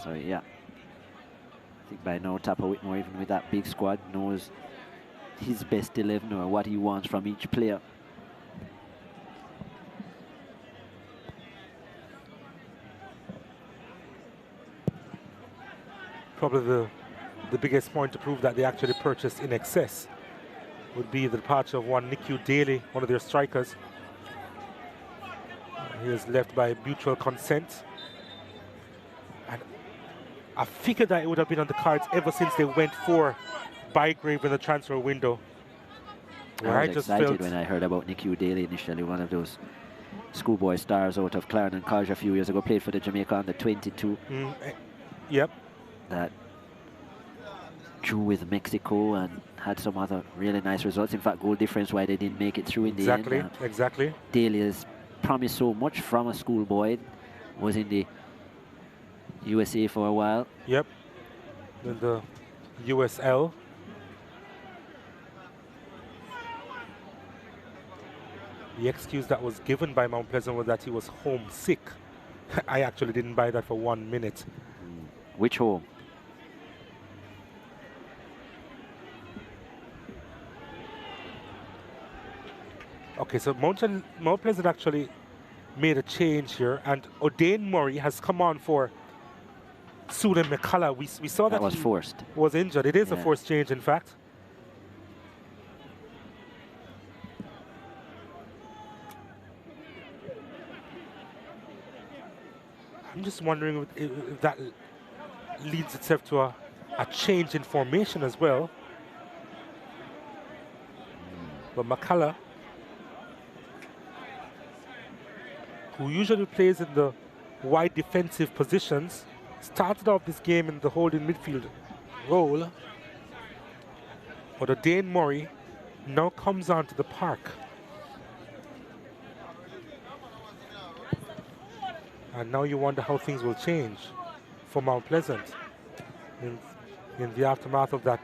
So yeah, I think by now Tapper Whitmore, even with that big squad, knows his best 11 or what he wants from each player. Probably the biggest point to prove that they actually purchased in excess would be the departure of one Nicky Daly, one of their strikers. He is left by mutual consent. And I figured that it would have been on the cards ever since they went for Bygrave in the transfer window. I was excited when I heard about Nicky Daly initially, one of those schoolboy stars out of Clarendon College a few years ago, played for the Jamaica under 22. Yep. That drew with Mexico and had some other really nice results. In fact, goal difference why they didn't make it through in the end. Exactly. Daly has promised so much from a schoolboy. Was in the USA for a while. Yep. Then the USL. The excuse that was given by Mount Pleasant was that he was homesick. I actually didn't buy that for 1 minute. Which home? Okay, so Mount Pleasant actually made a change here, and O'Dane Murray has come on for Sudan McCullough. We saw that was he forced. Was injured. It is a forced change, in fact. I'm just wondering if that leads itself to a change in formation as well. But McCullough, who usually plays in the wide defensive positions. Started off this game in the holding midfield role. But Dane Murray now comes onto the park. And now you wonder how things will change for Mount Pleasant in the aftermath of that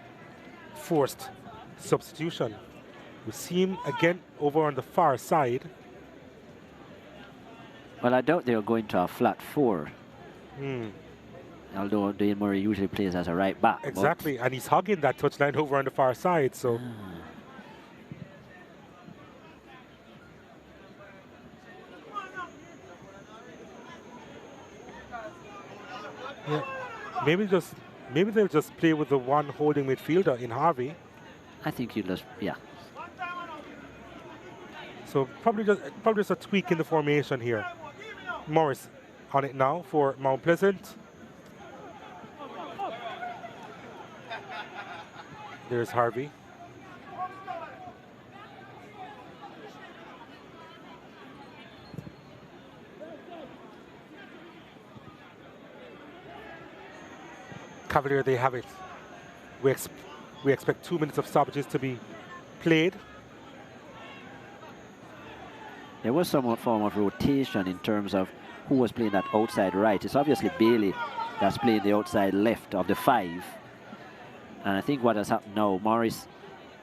forced substitution. We see him again over on the far side. Well, I doubt they're going to a flat 4. Although Dane Murray usually plays as a right back. Exactly, and he's hugging that touchline over on the far side, so... Yeah, maybe they'll just play with the one holding midfielder in Harvey. I think you just, yeah. So probably just a tweak in the formation here. Morris on it now for Mount Pleasant. There's Harvey. Cavalier, they have it. We expect 2 minutes of stoppages to be played. There was some form of rotation in terms of who was playing that outside right. It's obviously Bailey that's playing the outside left of the 5. And I think what has happened now, Morris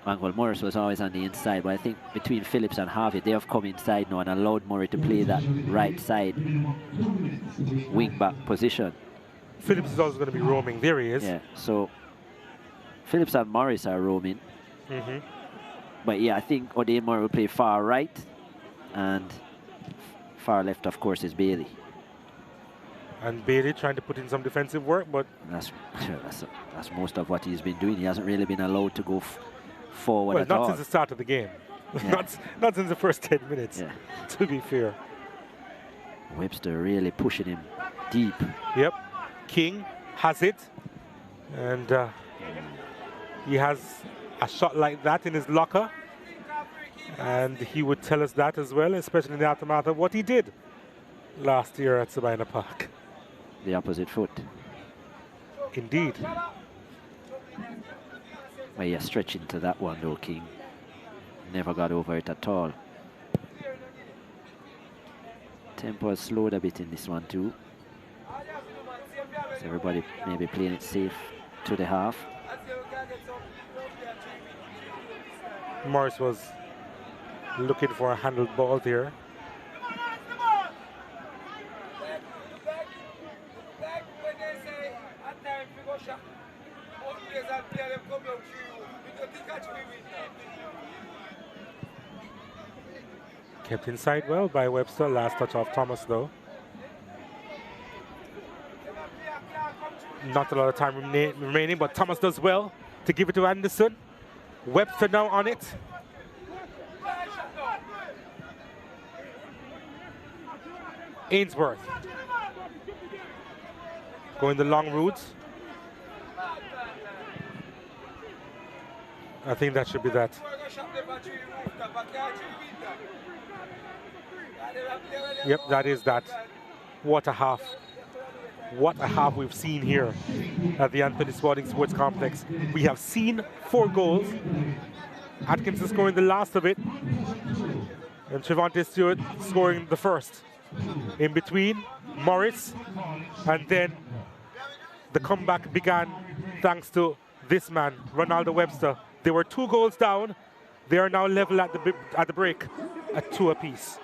was always on the inside, but I think between Phillips and Harvey, they have come inside now and allowed Murray to play that right side wing back position. Phillips is also going to be roaming. There he is. Yeah, so Phillips and Morris are roaming. But yeah, I think Dane Murray will play far right, and far left, of course, is Bailey. And Bailey trying to put in some defensive work, but that's most of what he's been doing. He hasn't really been allowed to go forward at all. Not since the start of the game. Yeah. not since the first 10 minutes, yeah. To be fair. Webster really pushing him deep. Yep. King has it, and he has a shot like that in his locker, and he would tell us that as well, especially in the aftermath of what he did last year at Sabina Park. The opposite foot. Indeed. Well, yeah, stretching to that one though, King. Never got over it at all. Tempo has slowed a bit in this one too. So everybody maybe playing it safe to the half. Morris was looking for a handled ball there. Kept inside well by Webster. Last touch off Thomas though. Not a lot of time remaining, but Thomas does well to give it to Anderson. Webster now on it. Ainsworth going the long route. I think that should be that. Yep, that is that. What a half. What a half we've seen here at the Anthony Sporting Sports Complex. We have seen 4 goals. Atkinson scoring the last of it, and Trevante Stewart scoring the first. In between, Morris, and then the comeback began thanks to this man, Ronaldo Webster. They were 2 goals down. They are now level at the break at 2 apiece.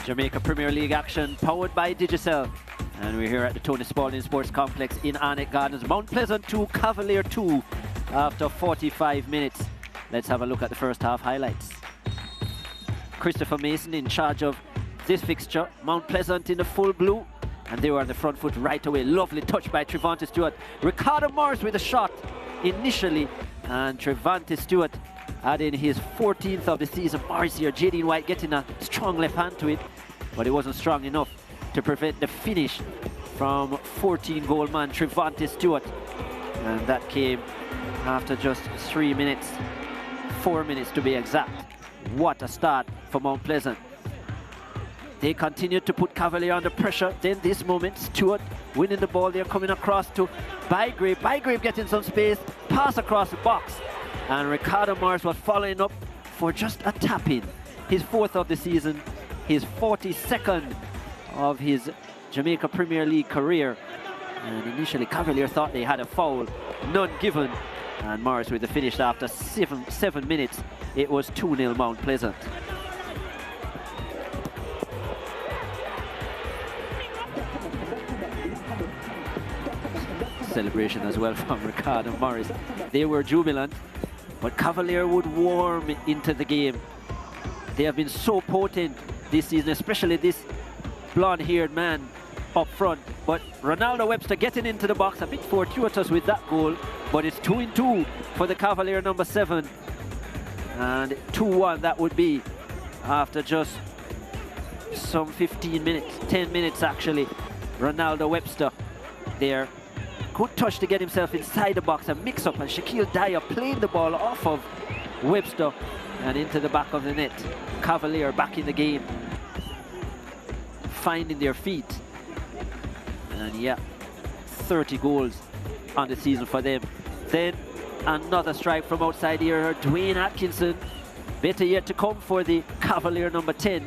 Jamaica Premier League action powered by Digicel. And we're here at the Tony Spalding Sports Complex in Arnett Gardens. Mount Pleasant 2, Cavalier 2 after 45 minutes. Let's have a look at the first half highlights. Christopher Mason in charge of this fixture. Mount Pleasant in the full blue. And they were on the front foot right away. Lovely touch by Trevante Stewart. Ricardo Morris with a shot initially. And Trevante Stewart adding his 14th of the season. Morris here, Jaden White getting a strong left hand to it. But it wasn't strong enough to prevent the finish from 14-goal man Trevante Stewart. And that came after just 3 minutes. 4 minutes to be exact. What a start for Mount Pleasant. They continued to put Cavalier under pressure. Then this moment, Stewart winning the ball. They're coming across to Bygrave. Bygrave getting some space. Pass across the box. And Ricardo Morris was following up for just a tap-in. His 4th of the season. His 42nd of his Jamaica Premier League career. And initially Cavalier thought they had a foul. None given. And Morris with the finish after 7 minutes. It was 2-0 Mount Pleasant. Celebration as well from Ricardo Morris. They were jubilant, but Cavalier would warm into the game. They have been so potent this season, especially this blonde-haired man up front. But Ronaldo Webster getting into the box, a bit fortuitous with that goal, but it's 2-2 for the Cavalier number 7. And 2-1 that would be after just some 15 minutes, 10 minutes actually. Ronaldo Webster there. Good touch to get himself inside the box, a mix-up, and Shaquille Dyer playing the ball off of Webster and into the back of the net. Cavalier back in the game, finding their feet. And yeah, 30 goals on the season for them. Then another strike from outside here, Dwayne Atkinson. Better yet to come for the Cavalier number 10.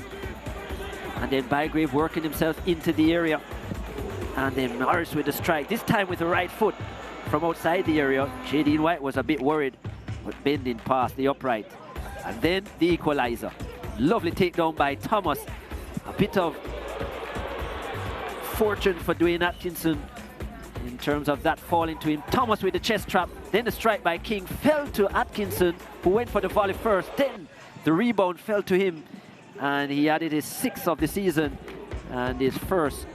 And then Bygrave working himself into the area. And then Morris with the strike, this time with the right foot from outside the area. Jaden White was a bit worried, but bending past the upright. And then the equalizer. Lovely takedown by Thomas. A bit of fortune for Dwayne Atkinson in terms of that falling to him. Thomas with the chest trap. Then the strike by King fell to Atkinson, who went for the volley first. Then the rebound fell to him. And he added his 6th of the season and his 1st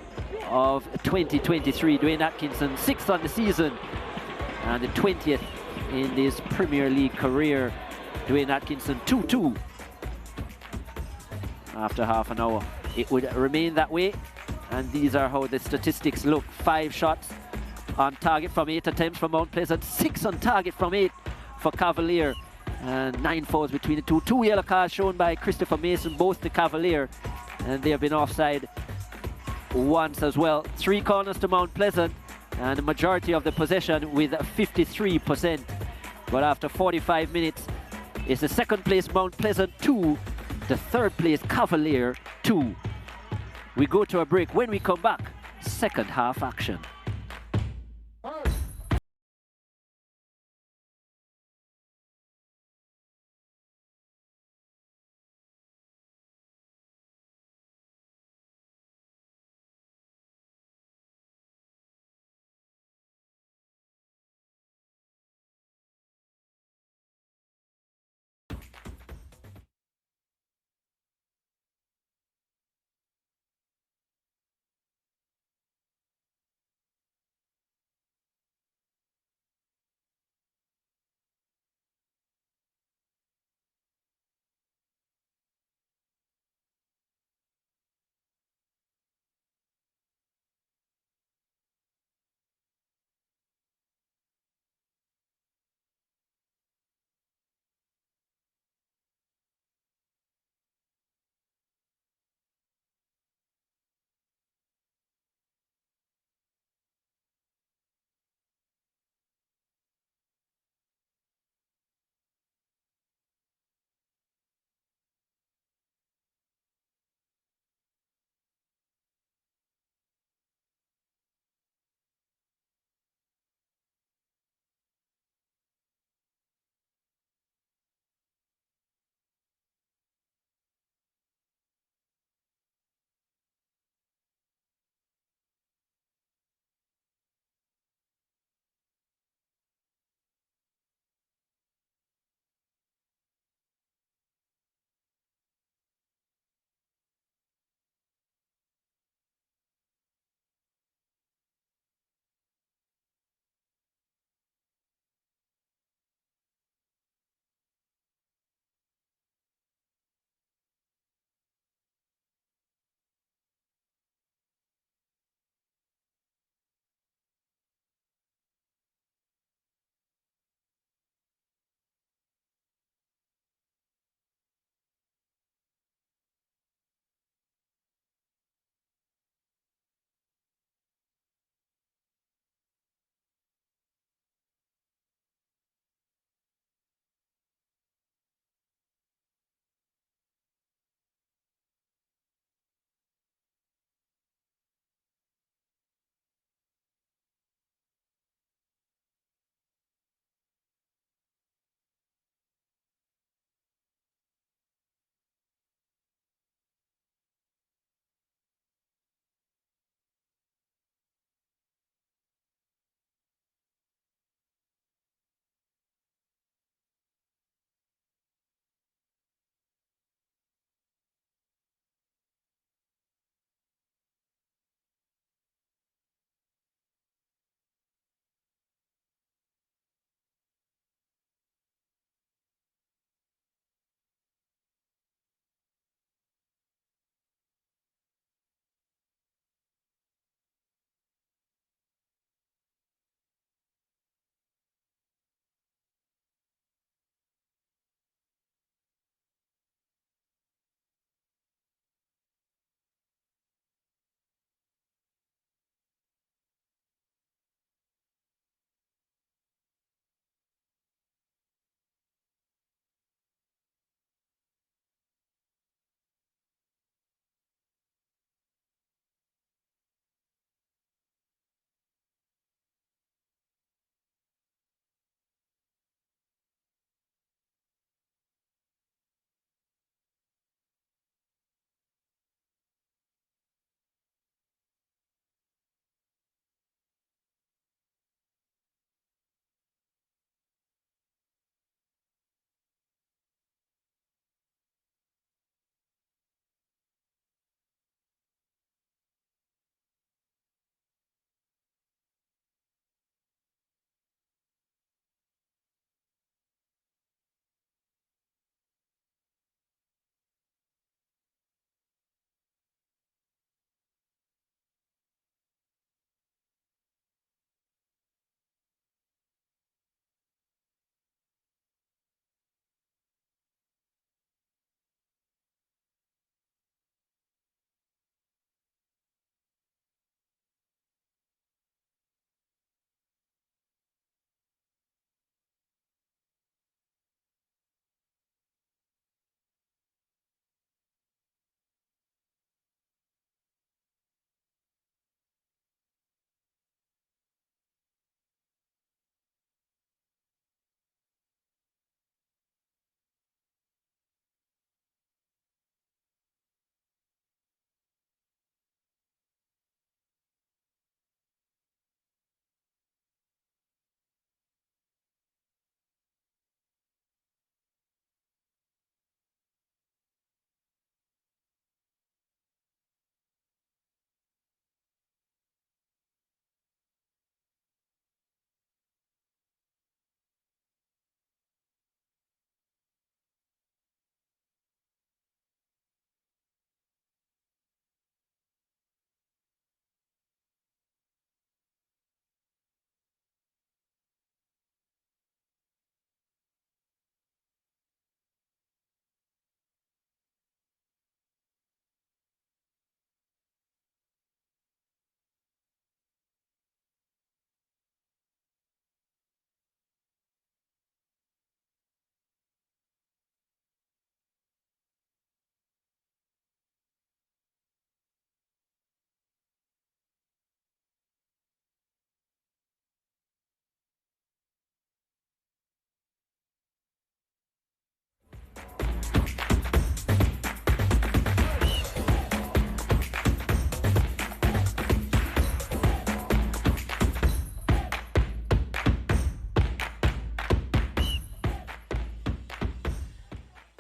of 2023. Dwayne Atkinson, 6th on the season and the 20th in his Premier League career. Dwayne Atkinson 2-2 after half an hour. It would remain that way, and these are how the statistics look. 5 shots on target from 8 attempts for Mount Pleasant, 6 on target from 8 for Cavalier, and 9 fouls between the two. 2 yellow cards shown by Christopher Mason, both the Cavalier, and they have been offside once as well. 3 corners to Mount Pleasant, and the majority of the possession with 53%. But after 45 minutes, it's the 2nd place Mount Pleasant 2, the 3rd place Cavalier 2. We go to a break. When we come back, 2nd half action.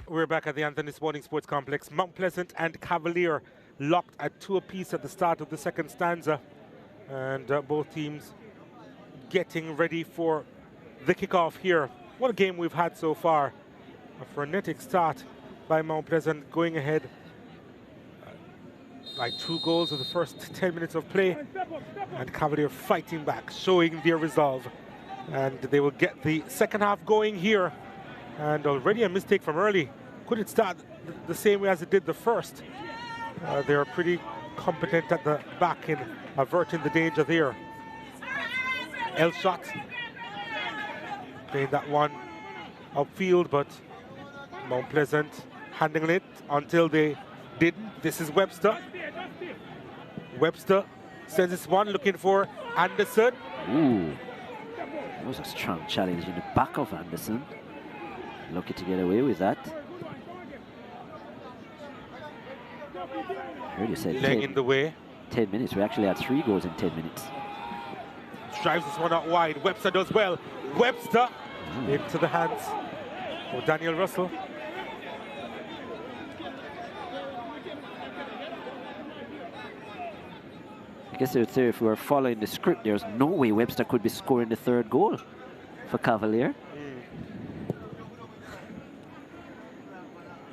We're back at the Anthony Sporting Sports Complex. Mount Pleasant and Cavalier locked at 2 apiece at the start of the second stanza. And both teams getting ready for the kickoff here. What a game we've had so far. A frenetic start by Mount Pleasant, going ahead by 2 goals in the first 10 minutes of play. And Cavalier fighting back, showing their resolve. And they will get the second half going here. And already a mistake from early. Could it start the same way as it did the first? They are pretty competent at the back in averting the danger there. L shot. Playing that one upfield, but Mount Pleasant handling it until they didn't. This is Webster. Webster sends this one, looking for Anderson. Ooh. That was a strong challenge in the back of Anderson. Lucky to get away with that. I heard you said Leg in the way. 10 minutes. We actually had 3 goals in 10 minutes. Drives this one out wide. Webster does well. Webster into the hands of Daniel Russell. I guess I would say if we were following the script, there's no way Webster could be scoring the 3rd goal for Cavalier.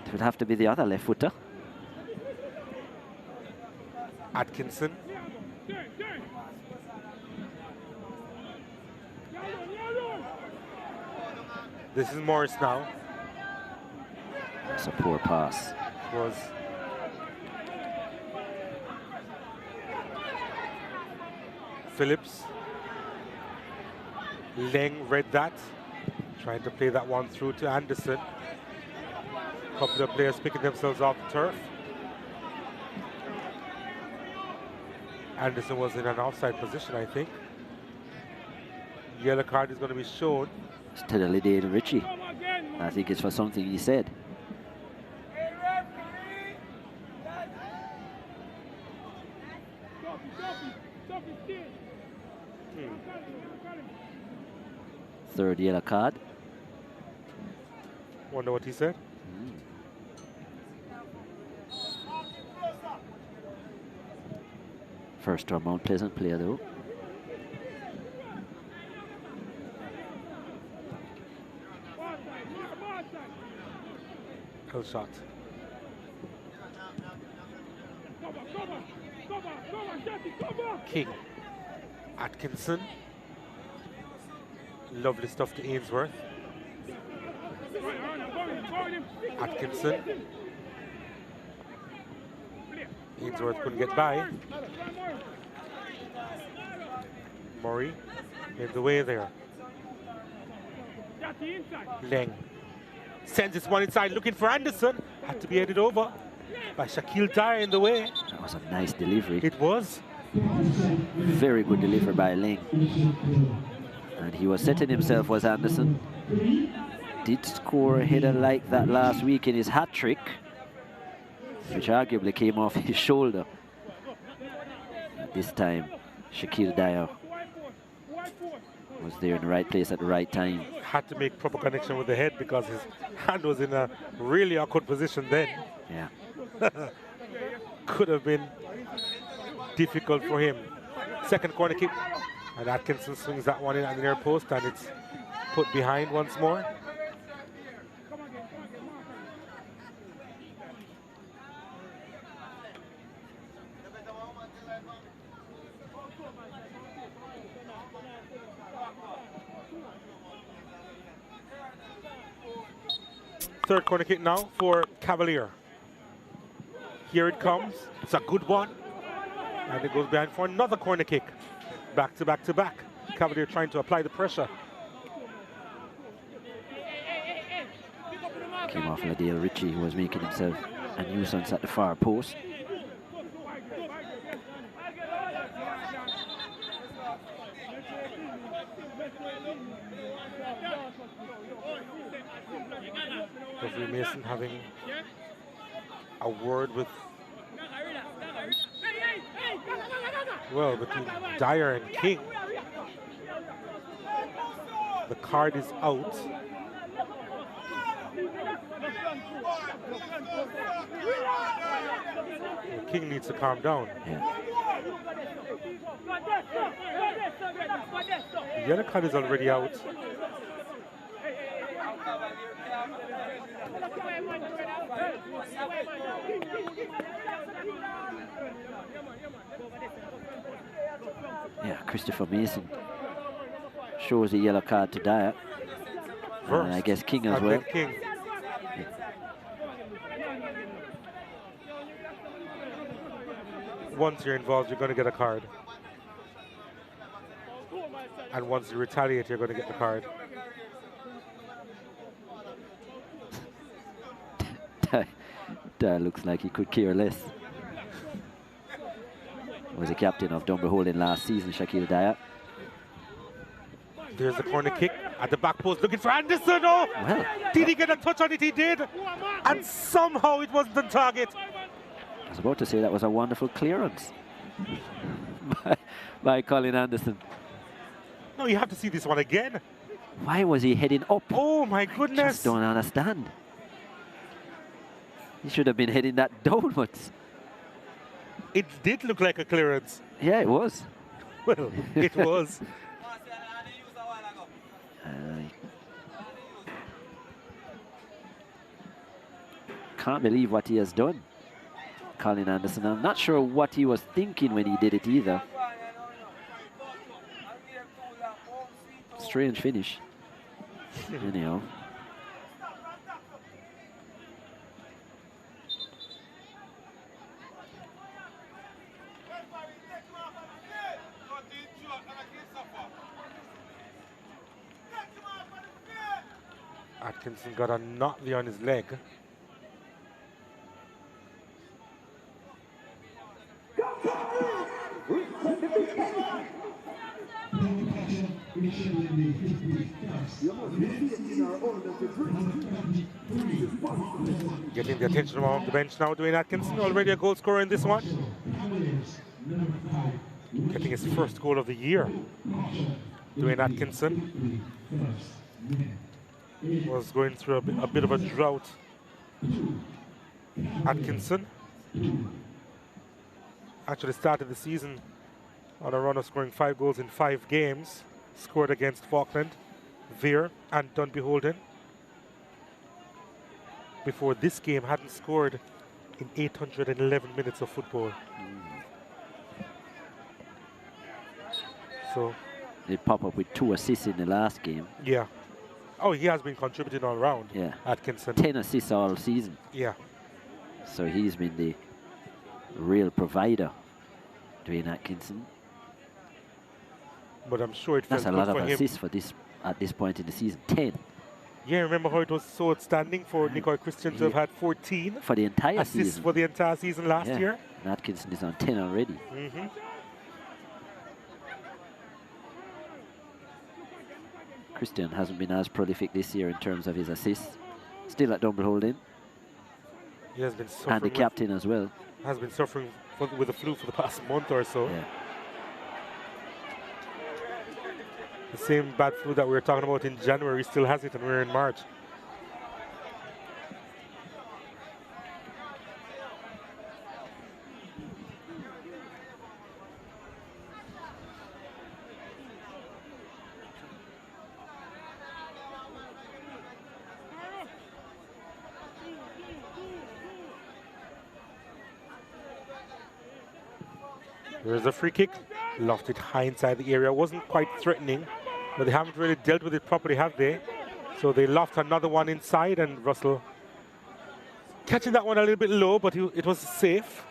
It would have to be the other left footer. Atkinson. This is Morris now. It's a poor pass. Was Phillips. Leng read that. Trying to play that one through to Anderson. A couple of players picking themselves off the turf. Anderson was in an offside position, I think. Yellow card is going to be shown. It's to the Lydian Ritchie. I think it's for something he said. Third yellow card. Wonder what he said. First to a Mount Pleasant player though. Kill shot. King. Atkinson. Lovely stuff to Ainsworth. Atkinson. Ainsworth couldn't get by. Murray in the way there. Leng sends this one inside, looking for Anderson. Had to be headed over by Shaquille Dyer in the way. That was a nice delivery. It was. Very good delivery by Leng. And he was setting himself, was Anderson. Did score a header like that last week in his hat trick, which arguably came off his shoulder. At this time, Shaquille Dyer was there in the right place at the right time. Had to make proper connection with the head because his hand was in a really awkward position then. Yeah. Could have been difficult for him. Second corner kick, and Atkinson swings that one in at the near post, and it's put behind once more. Third corner kick now for Cavalier. Here it comes. It's a good one. And it goes behind for another corner kick. Back to back to back. Cavalier trying to apply the pressure. Came off Lydian Ritchie, who was making himself a nuisance at the far post. Referee Mason having a word with, well, between Dyer and King. The card is out. King needs to calm down. Yeah. The yellow card is already out. Yeah, Christopher Mason shows a yellow card to Dyer. And I guess King as And well. then King. Once you're involved, you're going to get a card. And once you retaliate, you're going to get the card. Dyer looks like he could care less. Was the captain of Dunbeholding last season, Shaquille Dyer. There's the corner kick at the back post, looking for Anderson. Oh, Well, did he get a touch on it? He did. And somehow it wasn't on target. I was about to say that was a wonderful clearance by Colin Anderson. No, you have to see this one again. Why was he heading up? Oh my I goodness. just don't understand. He should have been heading that downwards. It did look like a clearance. Yeah, it was. Well, it was. Can't believe what he has done, Colin Anderson. I'm not sure what he was thinking when he did it either. Strange finish. Anyhow. Atkinson got a knot there on his leg. Getting the attention of the bench now, Dwayne Atkinson, already a goal scorer in this one. Getting his first goal of the year. Dwayne Atkinson was going through a bit of a drought. Atkinson actually started the season on a run of scoring 5 goals in 5 games. Scored against Falkland, Veer and Dunbeholden. Before this game, hadn't scored in 811 minutes of football. So They pop up with 2 assists in the last game. yeah. Oh, he has been contributing all round. Yeah. Atkinson. 10 assists all season. Yeah. So he's been the real provider, Dwayne Atkinson. But I'm sure it felt That's a good lot of for him. assists for this at this point in the season. 10 Yeah, remember how it was so outstanding for Nicole Christian to have had 14 for the entire assists season. for the entire season last Yeah. year. And Atkinson is on 10 already. Christian hasn't been as prolific this year in terms of his assists. Still at Dunbeholden. He has been suffering And the captain as well. has been suffering with the flu for the past month or so. Yeah. The same bad flu that we were talking about in January still has it, and we're in March. There's a free kick, lofted high inside the area. Wasn't quite threatening, but they haven't really dealt with it properly, have they? So they loft another one inside, and Russell catching that one a little bit low, but it was safe.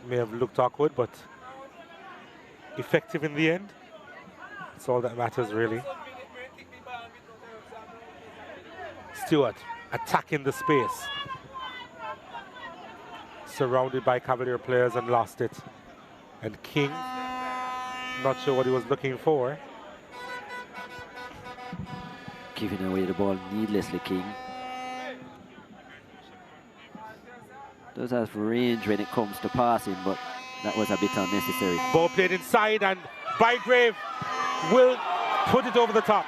May have looked awkward, but effective in the end. That's all that matters, really. Stewart attacking the space. surrounded by Cavalier players and lost it. And King, not sure what he was looking for. Giving away the ball needlessly, King. Does have range when it comes to passing, but that was a bit unnecessary. Ball played inside, and Bygrave will put it over the top.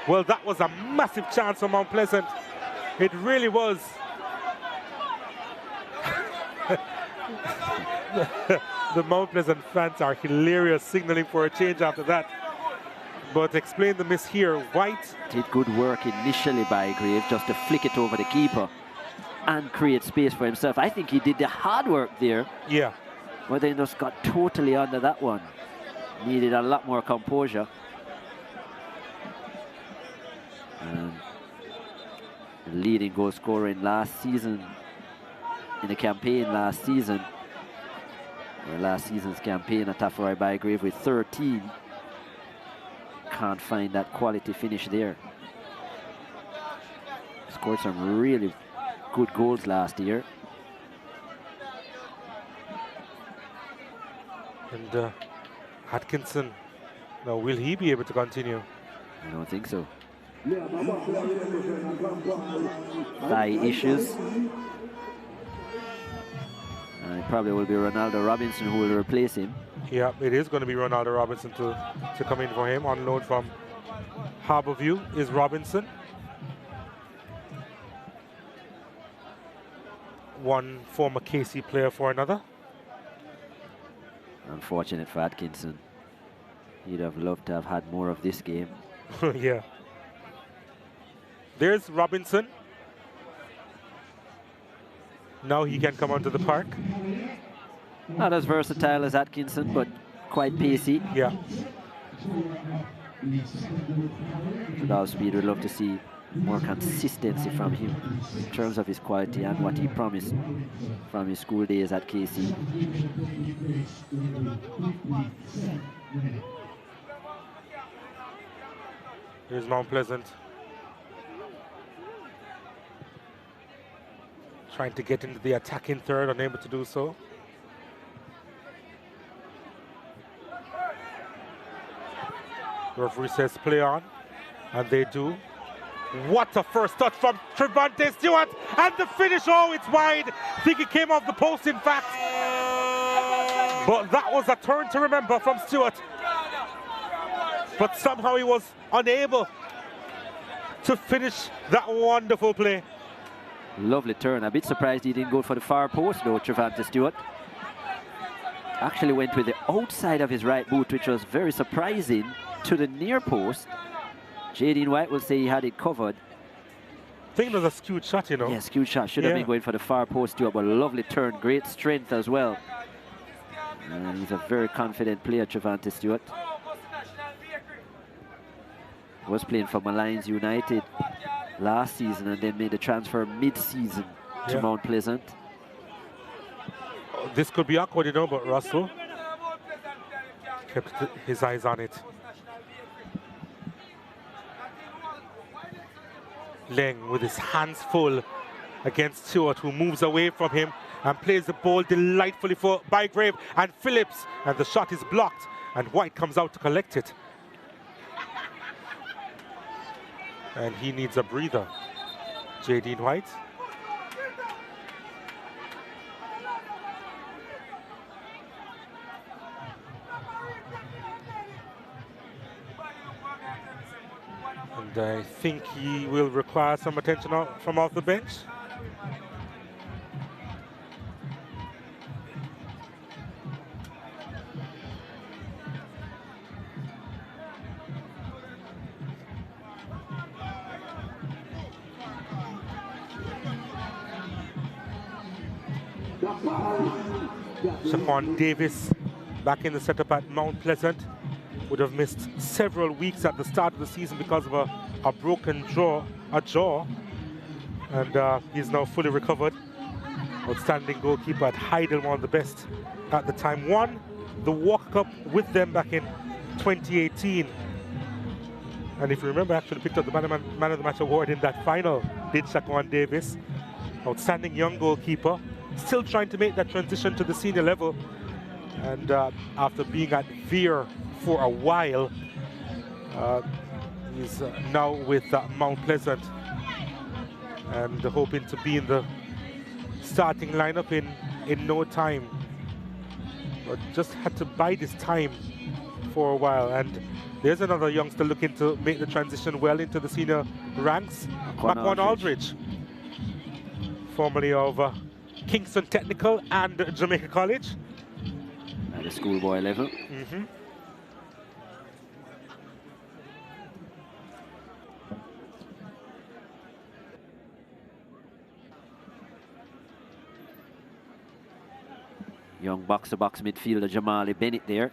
Well, that was a massive chance for Mount Pleasant. It really was. The Mount Pleasant fans are hilarious, signaling for a change after that. But explain the miss here. White did good work initially by Grave, just to flick it over the keeper and create space for himself. I think he did the hard work there. Yeah. But then just got totally under that one. Needed a lot more composure. And the leading goal scorer in last season, in the campaign last season, or last season's campaign at Tafarai Bygrave with 13. Can't find that quality finish there. Scored some really good goals last year. And Atkinson, now will he be able to continue? I don't think so. Thigh issues. And it probably will be Ronaldo Robinson who will replace him. Yeah, it is going to be Ronaldo Robinson to come in for him. On loan from Harborview is Robinson. One former KC player for another. Unfortunate for Atkinson. He'd have loved to have had more of this game. Yeah. There's Robinson. Now he can come onto the park. Not as versatile as Atkinson, but quite pacey. Yeah. With all speed, we'd love to see more consistency from him in terms of his quality and what he promised from his school days at KC. Here's Mount Pleasant. Trying to get into the attacking third, unable to do so. Referee says play on, and they do. What a first touch from Trevante Stewart, and the finish, oh, it's wide. I think it came off the post, in fact. But that was a turn to remember from Stewart. But somehow he was unable to finish that wonderful play. Lovely turn. A bit surprised he didn't go for the far post, though, Trevante Stewart. Actually went with the outside of his right boot, which was very surprising, to the near post. Jadine White will say he had it covered. I think it was a skewed shot, you know. Yeah, skewed shot. Should have been going for the far post, Stewart, but a lovely turn. Great strength as well. And he's a very confident player, Trevante Stewart. Was playing for Malines United last season and then made the transfer mid-season to Mount Pleasant. Oh, this could be awkward, you know, but Russell kept his eyes on it. Leng with his hands full against Stewart, who moves away from him and plays the ball delightfully for Bygrave and Phillips, and the shot is blocked and White comes out to collect it. And he needs a breather. Jadine White. And I think he will require some attention from off the bench. Shaquan Davis back in the setup at Mount Pleasant. Would have missed several weeks at the start of the season because of a broken jaw. And he's now fully recovered. Outstanding goalkeeper at Heidel, one of the best at the time. Won the Walker Cup with them back in 2018. And if you remember, actually picked up the Man of the Match award in that final, did Shaquan Davis. Outstanding young goalkeeper. still trying to make that transition to the senior level. And after being at Veer for a while, he's now with Mount Pleasant and hoping to be in the starting lineup in no time. But just had to bide his time for a while. And there's another youngster looking to make the transition well into the senior ranks, Maquan Aldridge, formerly of Kingston Technical and Jamaica College. At the schoolboy level. Young box-to-box midfielder Jamali Bennett there.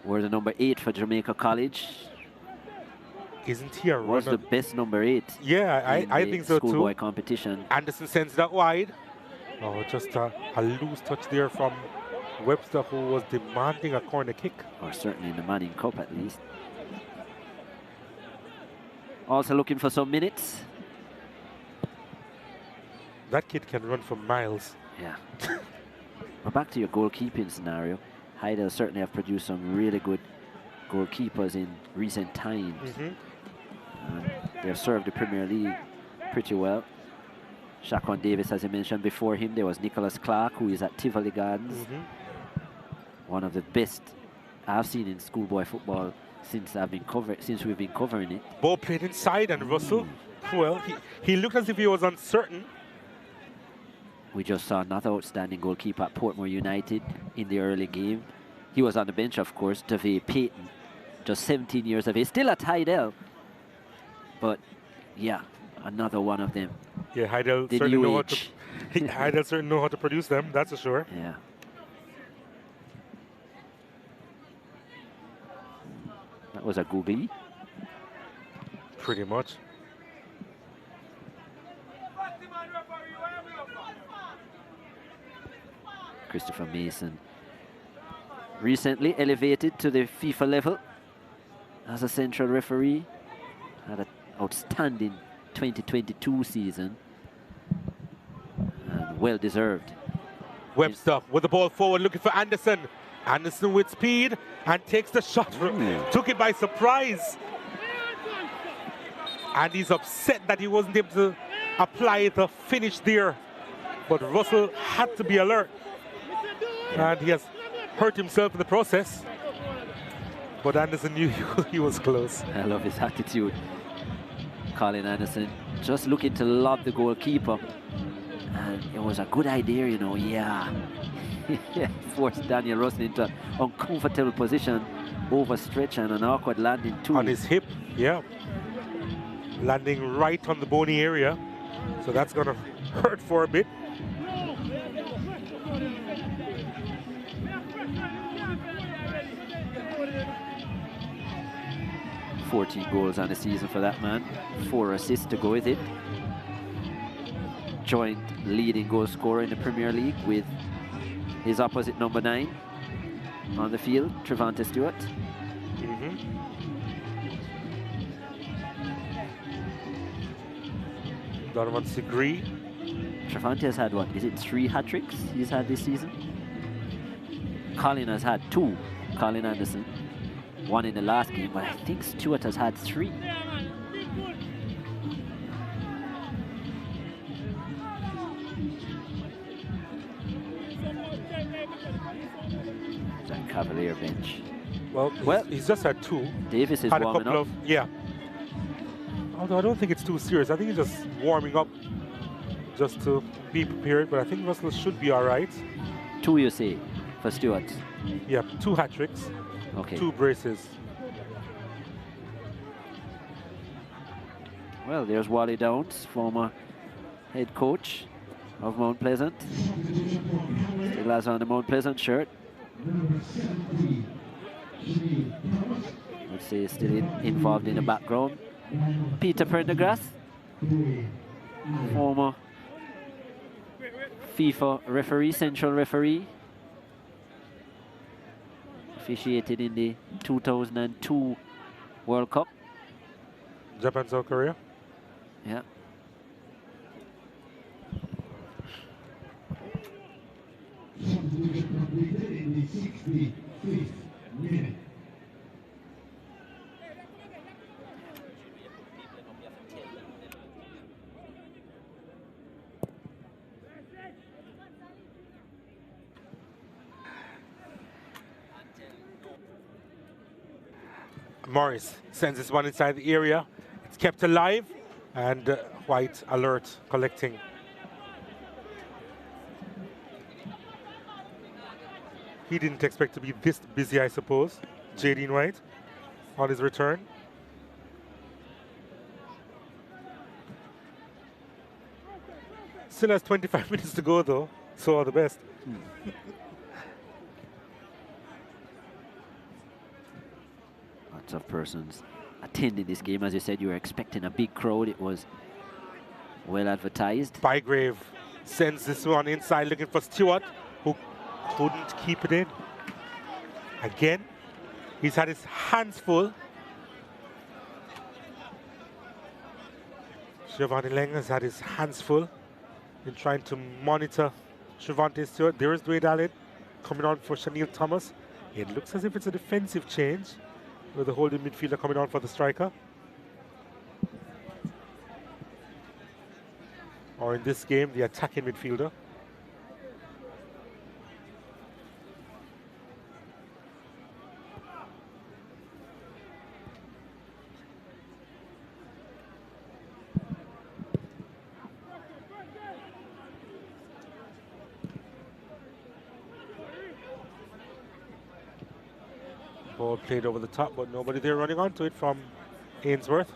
We're the number 8 for Jamaica College. Isn't he a runner? Was the best number 8. Yeah, I think so too. Schoolboy competition. Anderson sends that wide. Oh, just a loose touch there from Webster, who was demanding a corner kick. Or certainly in the Manning Cup at least. Also looking for some minutes. That kid can run for miles. Yeah. We're back to your goalkeeping scenario. Heidel certainly have produced some really good goalkeepers in recent times. They've served the Premier League pretty well. Shaquan Davis, as I mentioned before him, there was Nicholas Clark, who is at Tivoli Gardens. One of the best I've seen in schoolboy football since we've been covering it. Ball played inside, and Russell, well, he looked as if he was uncertain. We just saw another outstanding goalkeeper at Portmore United in the early game. He was on the bench, of course, Davey Payton, just 17 years of age, still at Heidel. But yeah, another one of them. Yeah, Heidel certainly know how to produce them, that's for sure. Yeah. That was a googly. Pretty much. Christopher Mason, recently elevated to the FIFA level as a central referee. Had an outstanding 2022 season and well deserved. Webster with the ball forward, looking for Anderson. Anderson with speed and takes the shot. Took it by surprise. And he's upset that he wasn't able to apply the finish there. But Russell had to be alert. And he has hurt himself in the process. But Anderson knew he was close. I love his attitude. Colin Anderson just looking to lob the goalkeeper. And it was a good idea, you know, yeah. Forced Daniel Russell into an uncomfortable position, overstretch and an awkward landing too. On his hip, yeah. Landing right on the bony area. So that's going to hurt for a bit. "14 goals on the season for that man, 4 assists to go with it. Joint leading goal scorer in the Premier League with his opposite number 9 on the field, Trevante Stewart. Donovan Segree. Trevante has had what? Is it 3 hat-tricks he's had this season? Colin has had 2. Colin Anderson. 1 in the last game, but I think Stewart has had 3. That Cavalier bench. Well, he's just had 2. Davis is had warming up. Yeah. Although I don't think it's too serious. I think he's just warming up just to be prepared, but I think Russell should be all right. 2, you say, for Stewart? Yeah, 2 hat-tricks. Okay. 2 braces. Well, there's Wally Downs, former head coach of Mount Pleasant. Still has on the Mount Pleasant shirt. Let's say still involved in the background. Peter Prendergrass, former FIFA referee, central referee. Officiated in the 2002 World Cup. Japan, South Korea. Yeah. substitution completed in the 65th minute. Morris sends this one inside the area. It's kept alive, and White alert collecting. He didn't expect to be this busy, I suppose, Jaden White, on his return. Still has 25 minutes to go, though, so all the best. Lots of persons attending this game. As you said, you were expecting a big crowd. It was well advertised. Bygrave sends this one inside, looking for Stewart, who couldn't keep it in. Again, he's had his hands full. Giovanni Leng has had his hands full in trying to monitor Shavante Stewart. There is Dwayne Allen coming on for Shanil Thomas. It looks as if it's a defensive change, with the holding midfielder coming on for the striker. Or in this game, the attacking midfielder. Ball played over the top, but nobody there running onto it from Ainsworth.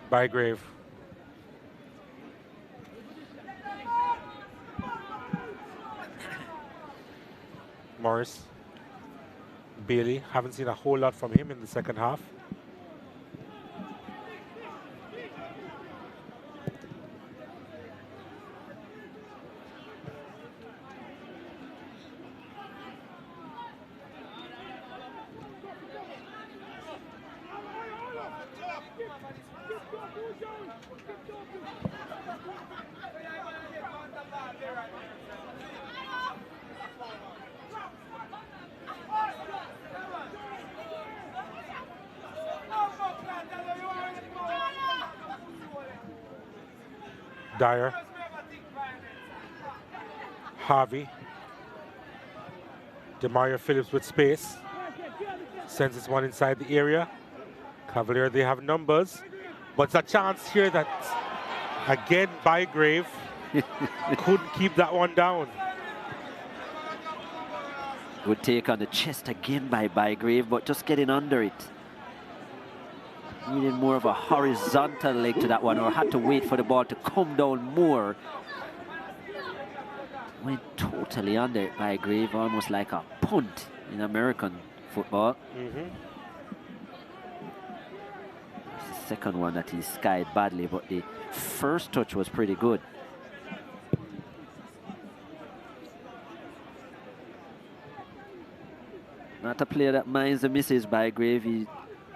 Bygrave. Morris. Bailey. Haven't seen a whole lot from him in the second half. Dyer. Harvey. Demario Phillips with space. Sends this one inside the area. Cavalier, they have numbers. But it's a chance here that, again, Bygrave couldn't keep that one down. Good take on the chest again by Bygrave, but just getting under it. Needed more of a horizontal leg to that one, or had to wait for the ball to come down more. Went totally under it by Bygrave, almost like a punt in American football. It's the second one that he skied badly, but the first touch was pretty good. Not a player that minds the misses by Bygrave. He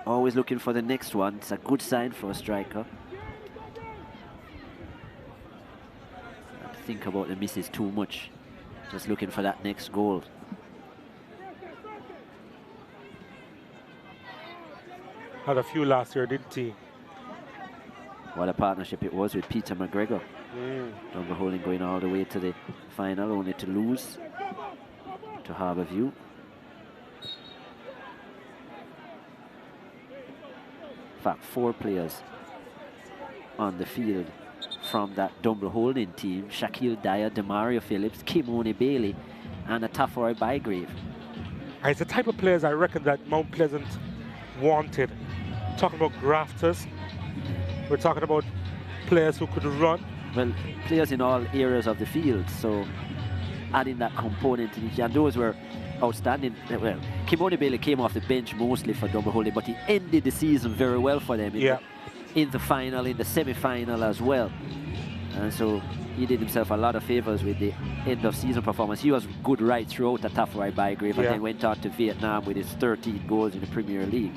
always looking for the next one. It's a good sign for a striker. Not think about the misses too much. Just looking for that next goal. Had a few last year, didn't he? What a partnership it was with Peter McGregor. Number holding going all the way to the final, only to lose to Harbourview. In fact, 4 players on the field from that double holding team: Shaquille Dyer, Demario Phillips, Kimoni Bailey, and Atafori Bygrave. It's the type of players I reckon that Mount Pleasant wanted. Talking about grafters, we're talking about players who could run. Well, players in all areas of the field, so adding that component to it, and those were outstanding. Well, Kimoni Bailey came off the bench mostly for double holding, but he ended the season very well for them in the final, in the semi-final as well. And so he did himself a lot of favors with the end of season performance. He was good right throughout the Atafori Bygrave, and then went on to Vietnam with his 13 goals in the Premier League.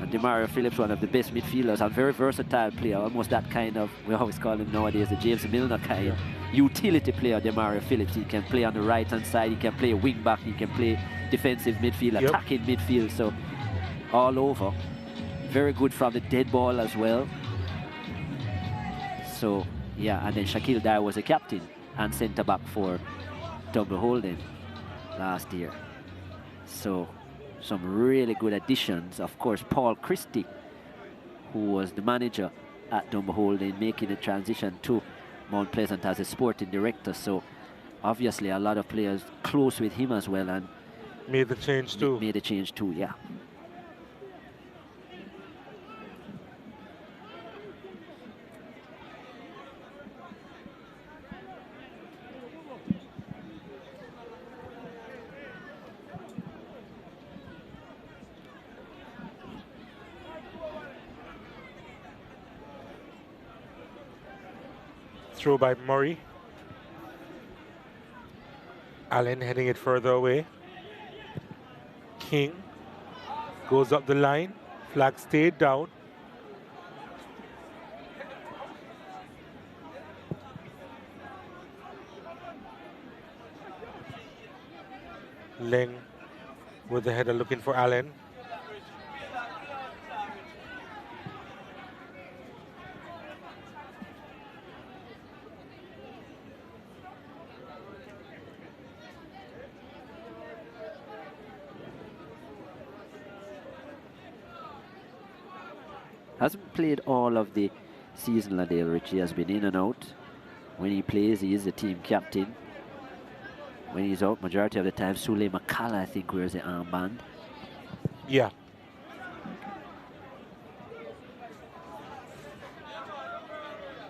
And Demario Phillips, one of the best midfielders, and very versatile player, almost that kind of, we always call him nowadays the James Milner kind, utility player, Demario Phillips. He can play on the right-hand side, he can play wing back, he can play defensive midfield, attacking midfield, so all over. Very good from the dead ball as well. So, yeah, and then Shaquille Dyer was a captain and centre-back for Double Holding last year. So, some really good additions. Of course, Paul Christie, who was the manager at Double Holding, making the transition to Mount Pleasant as a sporting director. So, obviously, a lot of players close with him as well. And made the change too. Made the change too, yeah. Throw by Murray. Allen heading it further away. King goes up the line. Flag stayed down. Leng with the header looking for Allen. Hasn't played all of the season, Ladale Richie has been in and out. When he plays, he is the team captain. When he's out, majority of the time, Sule McCalla, I think, wears the armband. Yeah.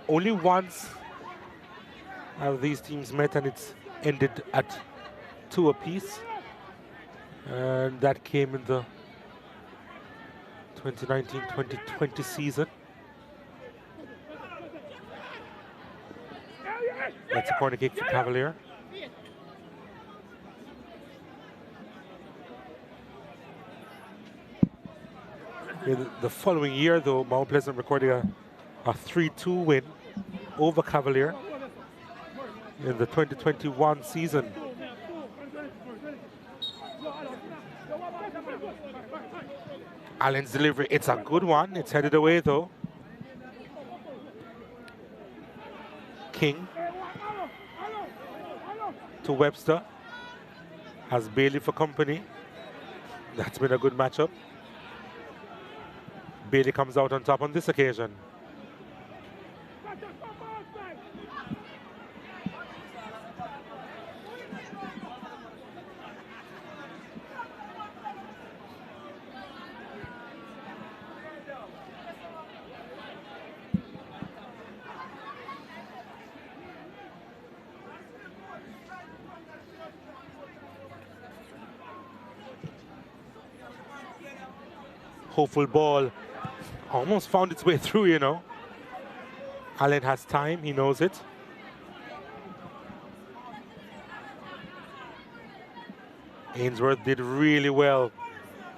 Only once have these teams met and it's ended at 2 apiece. And that came in the 2019-2020 season. That's a corner kick for Cavalier. In the following year, though, Mount Pleasant recorded a 3-2 win over Cavalier in the 2021 season. Allen's delivery, it's a good one. It's headed away, though. King to Webster. Has Bailey for company. That's been a good matchup. Bailey comes out on top on this occasion. Hopeful ball almost found its way through, you know. Allen has time, he knows it. Ainsworth did really well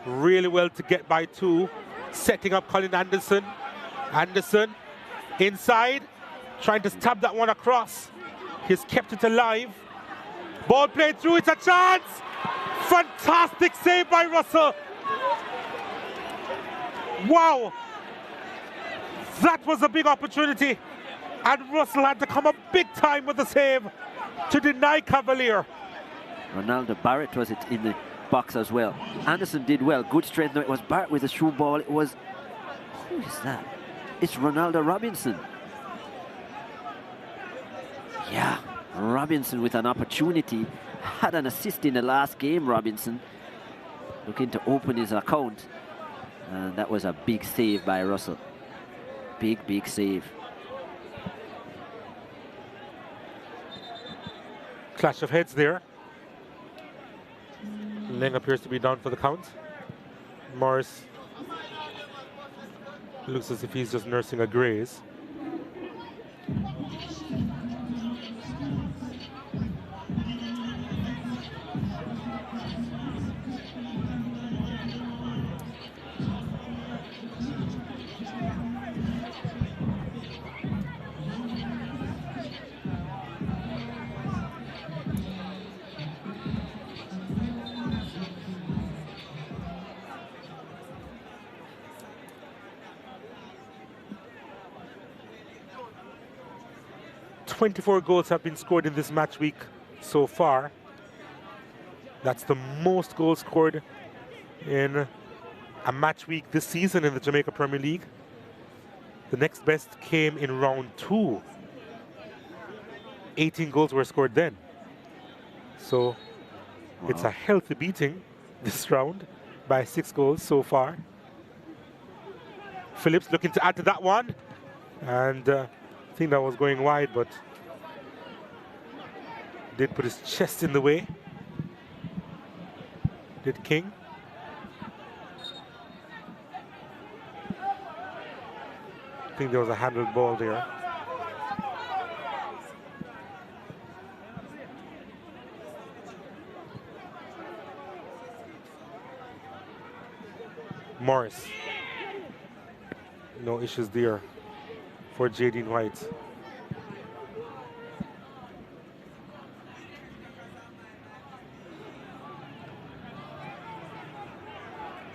to get by 2, setting up Colin Anderson. Anderson inside, trying to stab that one across. He's kept it alive. Ball played through, it's a chance! Fantastic save by Russell. Wow, that was a big opportunity, and Russell had to come up big time with the save to deny Cavalier. Ronaldo Barrett was it in the box as well. Anderson did well, good strength. No, it was Barrett with a through ball. It was, who is that? It's Ronaldo Robinson. Yeah, Robinson with an opportunity. Had an assist in the last game, Robinson. Looking to open his account. And that was a big save by Russell. Big save. Clash of heads there. Leng appears to be down for the count. Morris looks as if he's just nursing a graze. 24 goals have been scored in this match week so far. That's the most goals scored in a match week this season in the Jamaica Premier League. The next best came in round 2. 18 goals were scored then. So it's a healthy beating this round by 6 goals so far. Phillips looking to add to that one. And I think that was going wide, but did put his chest in the way. Did King. I think there was a handled ball there. Morris. No issues there for Jadine White.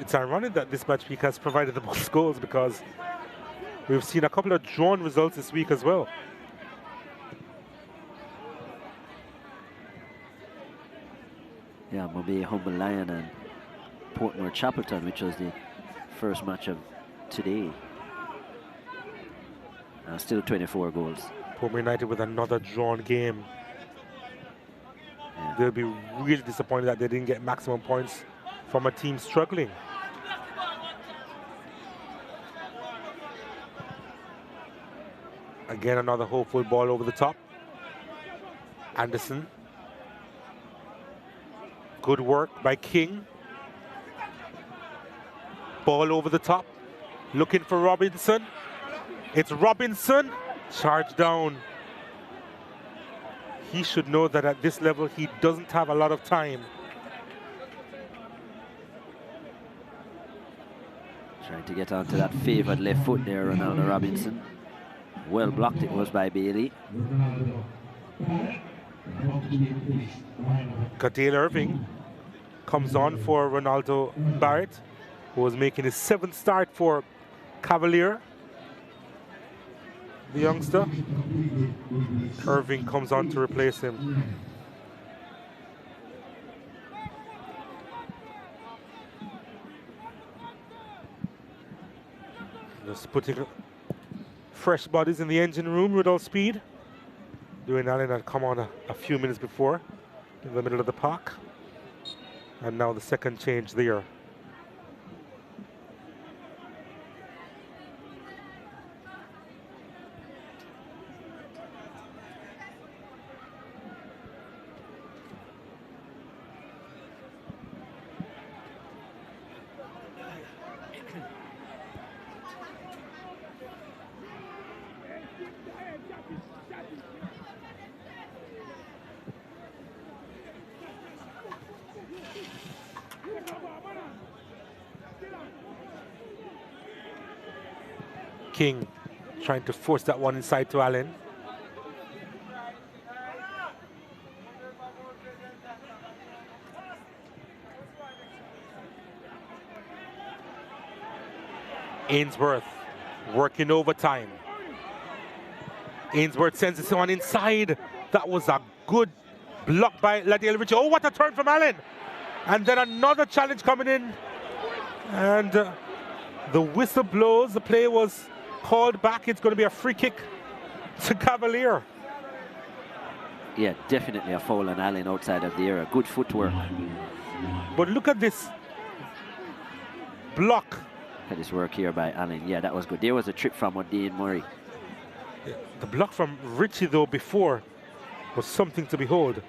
It's ironic that this match week has provided the most goals because we've seen a couple of drawn results this week as well. Yeah, Mobay Humble Lion and Portmore Chapelton, which was the first match of today. Still 24 goals. Portmore United with another drawn game. Yeah. They'll be really disappointed that they didn't get maximum points from a team struggling. Again, another hopeful ball over the top. Anderson. Good work by King. Ball over the top. Looking for Robinson. It's Robinson. Charge down. He should know that at this level he doesn't have a lot of time. Trying to get onto that favoured left foot there, Ronaldo Robinson. Well blocked it was by Bailey. Cadale Irving comes on for Ronaldo Barrett, who was making his 7th start for Cavalier. The youngster. Irving comes on to replace him. Just putting fresh bodies in the engine room, Rudolph Speed. Dwayne Allen had come on a few minutes before in the middle of the park. And now the second change there. King trying to force that one inside to Allen. Ainsworth working overtime. Ainsworth sends this one inside. That was a good block by Ladiel Richie. Oh, what a turn from Allen. And then another challenge coming in. And the whistle blows. The play was called back. It's going to be a free kick to Cavalier. Yeah, definitely a foul on Allen outside of the area. Good footwork. But look at this block. Look at this work here by Allen. Yeah, that was good. There was a trip from O'Dean Murray. Yeah, the block from Richie, though, before was something to behold.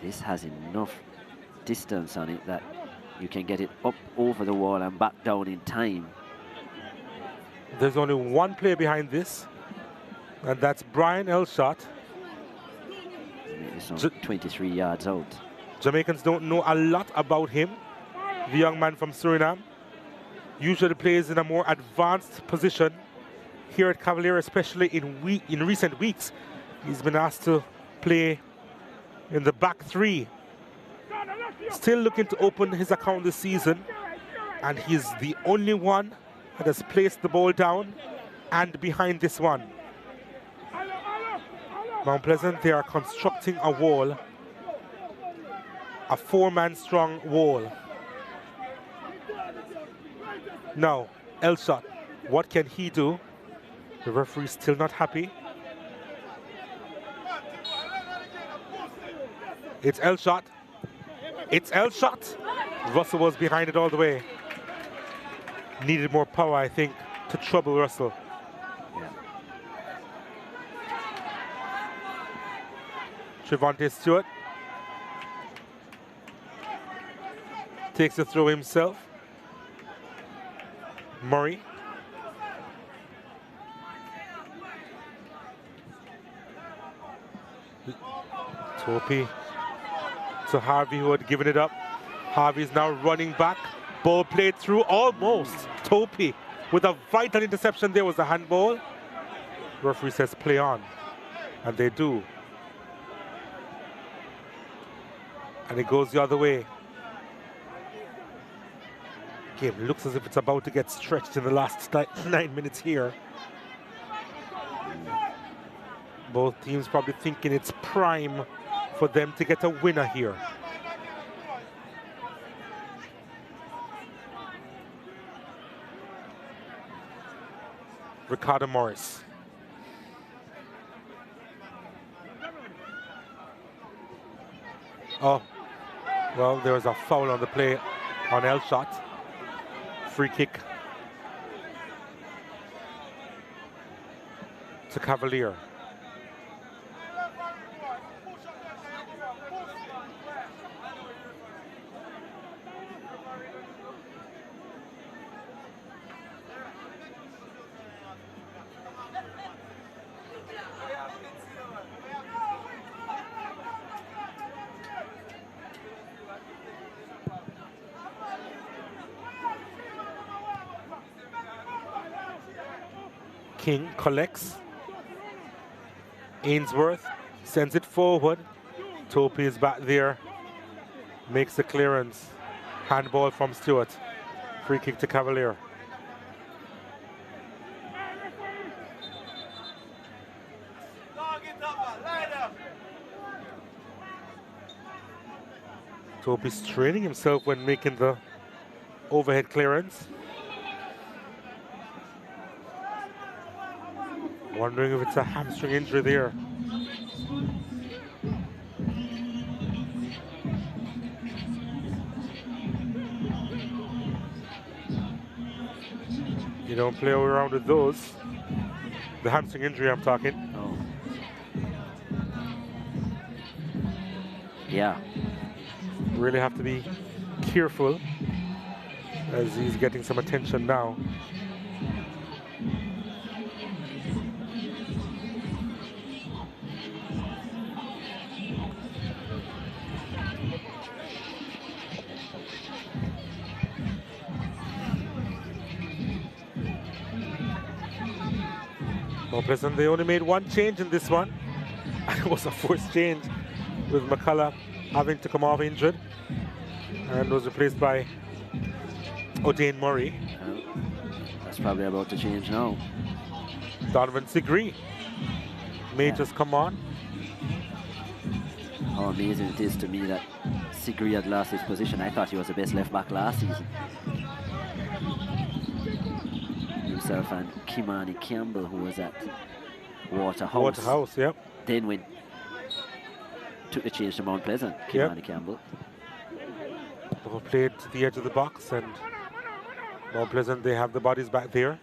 This has enough distance on it that you can get it up over the wall and back down in time. There's only one player behind this, and that's Brian Elshot. It's 23 yards out. Jamaicans don't know a lot about him, the young man from Suriname. Usually plays in a more advanced position here at Cavalier, especially in recent weeks. He's been asked to play in the back three. Still looking to open his account this season, and he's the only one that has placed the ball down and behind this one. Mount Pleasant, they are constructing a wall, a 4-man strong wall. Now, Elshot, what can he do? The referee is still not happy. It's Elshot. It's Elshot. Russell was behind it all the way. Needed more power, I think, to trouble Russell. Yeah. Trevante Stewart takes the throw himself. Murray. Topi to Harvey, who had given it up. Harvey's now running back. Ball played through almost. Topi with a vital interception. There was a handball. Referee says play on. And they do. And it goes the other way. Game looks as if it's about to get stretched in the last 9 minutes here. Both teams probably thinking it's prime for them to get a winner here. Ricardo Morris. Oh, well, there was a foul on the play on Elshot. Free kick to Cavalier. King collects. Ainsworth sends it forward. Topi is back there. Makes the clearance. Handball from Stewart. Free kick to Cavalier. Topi straining himself when making the overhead clearance. Wondering if it's a hamstring injury there. You don't play around with those. The hamstring injury I'm talking. Oh. Yeah. Really have to be careful as he's getting some attention now. Mount Pleasant, they only made one change in this one. It was a forced change with McCullough having to come off injured and was replaced by O'Dane Murray. That's probably about to change now. Donovan Sigree may just come on. How amazing it is to me that Sigree had lost his position. I thought he was the best left back last season. Himself and Kimani Campbell, who was at Waterhouse. Waterhouse, yep. Then when took the change to Mount Pleasant, Kimani Campbell. Ball played to the edge of the box, and Mount Pleasant, they have the bodies back there.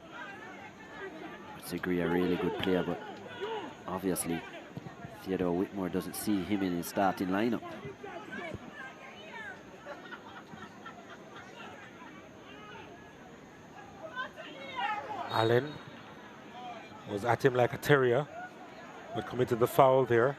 Sigree, a really good player, but obviously Theodore Whitmore doesn't see him in his starting lineup. Allen was at him like a terrier, but committed the foul there.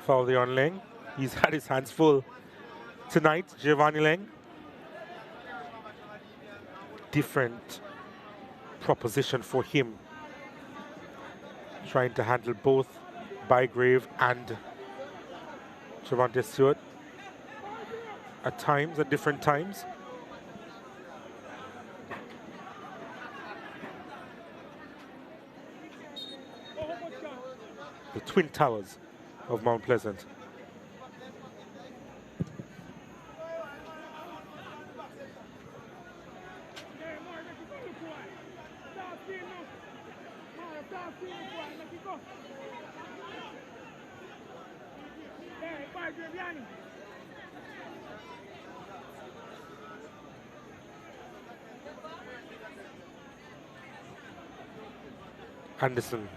Foul there on Ling. He's had his hands full tonight, Giovanni Leng. Different proposition for him. Trying to handle both Bygrave and Javante Stewart at times, at different times. The Twin Towers of Mount Pleasant. Anderson.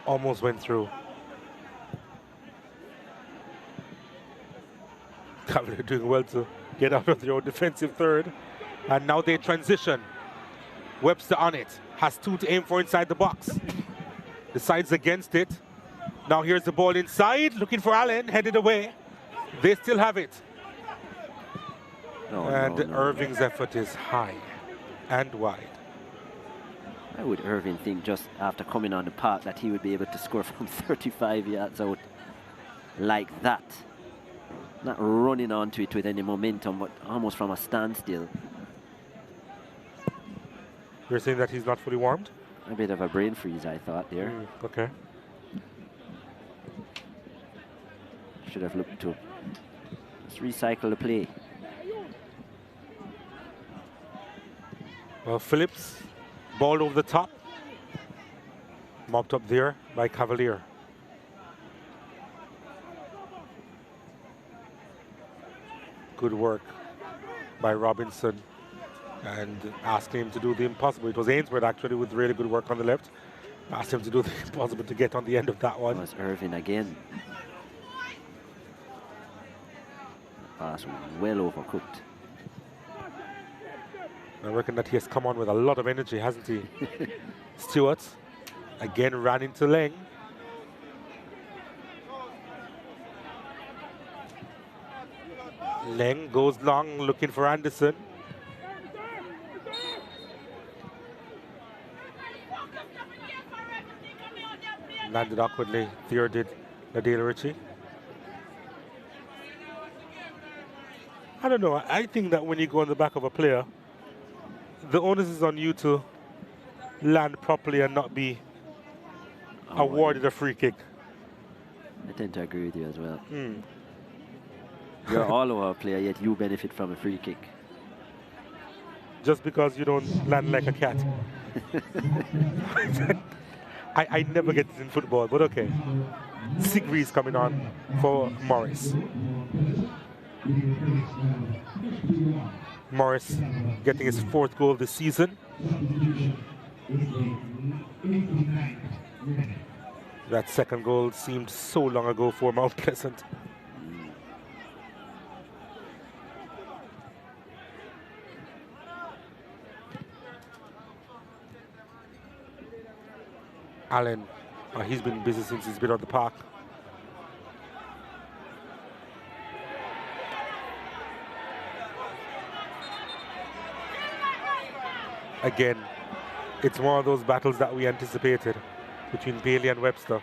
Almost went through. Cavalier doing well to get out of their own defensive third. And now they transition. Webster on it. Has 2 to aim for inside the box. Decides against it. Now here's the ball inside. Looking for Allen. Headed away. They still have it. Irving's effort is high and wide. Why would Irving think just after coming on the park that he would be able to score from 35 yards out like that? Not running onto it with any momentum, but almost from a standstill. You're saying that he's not fully warmed? A bit of a brain freeze, I thought, there. Okay. Should have looked to just recycle the play. Well, Phillips, ball over the top. Mopped up there by Cavalier. Good work by Robinson, and asking him to do the impossible. It was Ainsworth actually with really good work on the left. Asked him to do the impossible to get on the end of that one. It was Irving again. Pass well overcooked. I reckon that he has come on with a lot of energy, hasn't he? Stewart again ran into Leng. Leng goes long looking for Anderson. Landed awkwardly. Theo did Nadal Ritchie. I don't know. I think that when you go on the back of a player, the onus is on you to land properly and not be awarded a free kick. I tend to agree with you as well. You're all over a player, yet you benefit from a free kick. Just because you don't land like a cat. I never get this in football, but okay. Sigri is coming on for Morris. Morris getting his 4th goal this season. That 2nd goal seemed so long ago for Mount Pleasant. Allen, he's been busy since he's been on the park. Again, it's one of those battles that we anticipated between Bailey and Webster.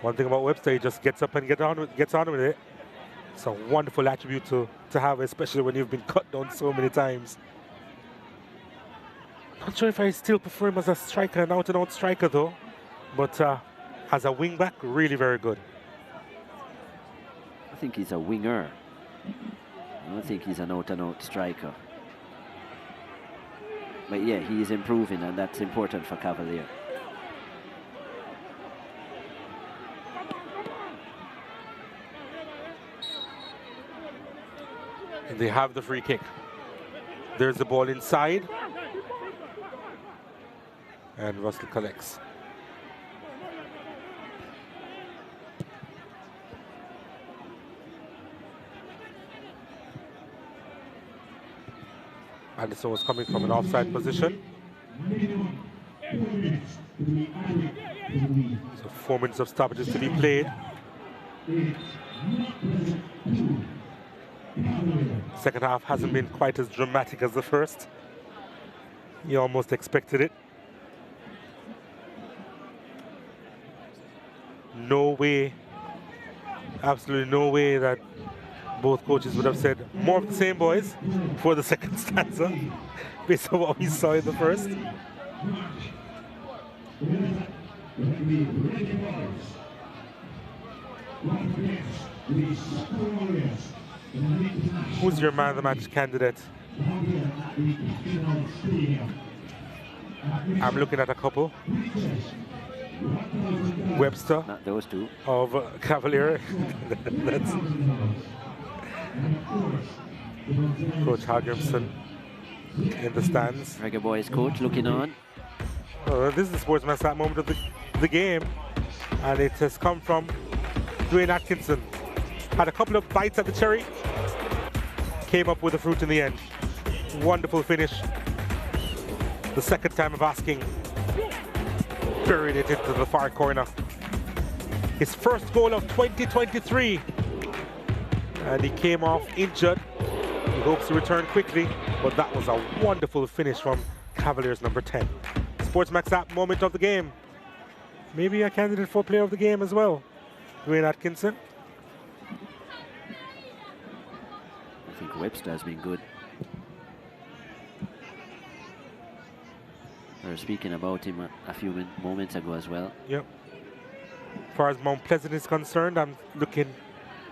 One thing about Webster, he just gets up and gets on with it. It's a wonderful attribute to have, especially when you've been cut down so many times. Not sure if I still prefer him as a striker, an out-and-out striker though. But as a wing-back, really very good. I think he's a winger. I don't think he's an out-and-out striker. But yeah, he is improving, and that's important for Cavalier. And they have the free kick. There's the ball inside. And Russell collects. Anderson was coming from an offside position. So 4 minutes of stoppages to be played. Second half hasn't been quite as dramatic as the first. You almost expected it. No way, absolutely no way that both coaches would have said more of the same, boys, for the second stanza, based on what we saw in the first. Who's your man of the match candidate? I'm looking at a couple. Webster. Not those two. Of Cavalier. That's Coach Hagrimson in the stands. Reggae Boys coach looking on. This is the sportsman's that moment of the game, and it has come from Dwayne Atkinson. Had a couple of bites at the cherry, came up with the fruit in the end. Wonderful finish. The second time of asking, buried it into the far corner. His first goal of 2023, and he came off injured. He hopes to return quickly, but that was a wonderful finish from Cavaliers number 10. Sportsmax app moment of the game. Maybe a candidate for player of the game as well. Dwayne Atkinson. I think Webster has been good. We were speaking about him a few moments ago as well. Yep. As far as Mount Pleasant is concerned, I'm looking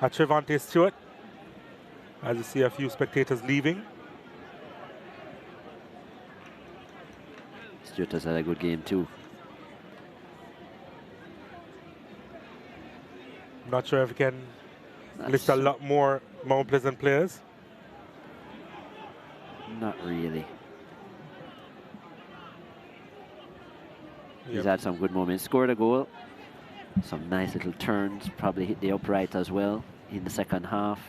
at Trevante Stewart. As you see a few spectators leaving. Stewart has had a good game too. Not sure if we can list a lot more Mount Pleasant players. Not really. Yep. He's had some good moments. Scored a goal. Some nice little turns. Probably hit the upright as well in the second half.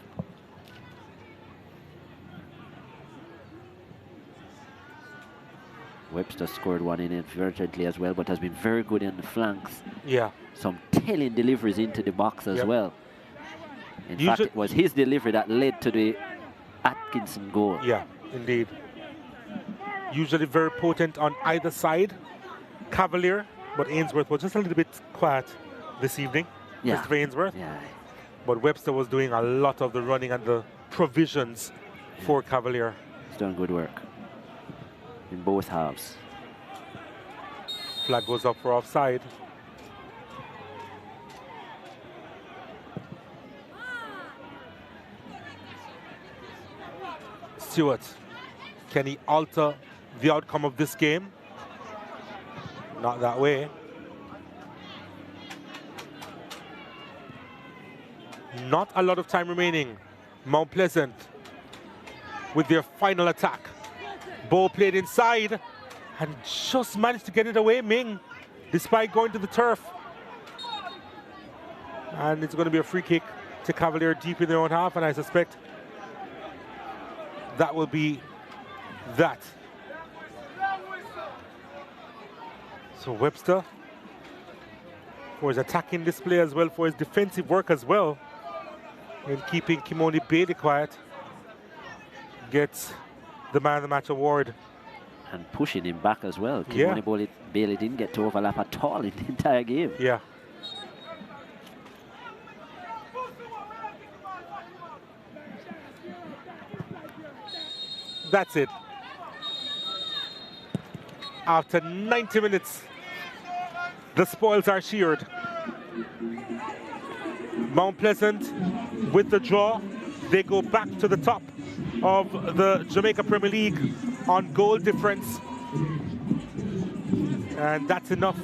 Webster scored one inadvertently as well, but has been very good in the flanks. Yeah. Some telling deliveries into the box as well. In fact, it was his delivery that led to the Atkinson goal. Yeah, indeed. Usually very potent on either side. Cavalier, but Ainsworth was just a little bit quiet this evening. Yeah. Mr. Ainsworth. Yeah. But Webster was doing a lot of the running and the provisions for Cavalier. He's done good work in both halves. Flag goes up for offside. Stewart, can he alter the outcome of this game? Not that way. Not a lot of time remaining. Mount Pleasant with their final attack. Ball played inside and just managed to get it away, Ming, despite going to the turf. And it's going to be a free kick to Cavalier deep in their own half, and I suspect that will be that. So Webster, for his attacking display as well, for his defensive work as well, in keeping Kimoni Bailey quiet, gets the man of the match award. And pushing him back as well. Kimoni Bailey didn't get to overlap at all in the entire game. Yeah. That's it. After 90 minutes, the spoils are sheared. Mount Pleasant with the draw, they go back to the top of the Jamaica Premier League on goal difference. And that's enough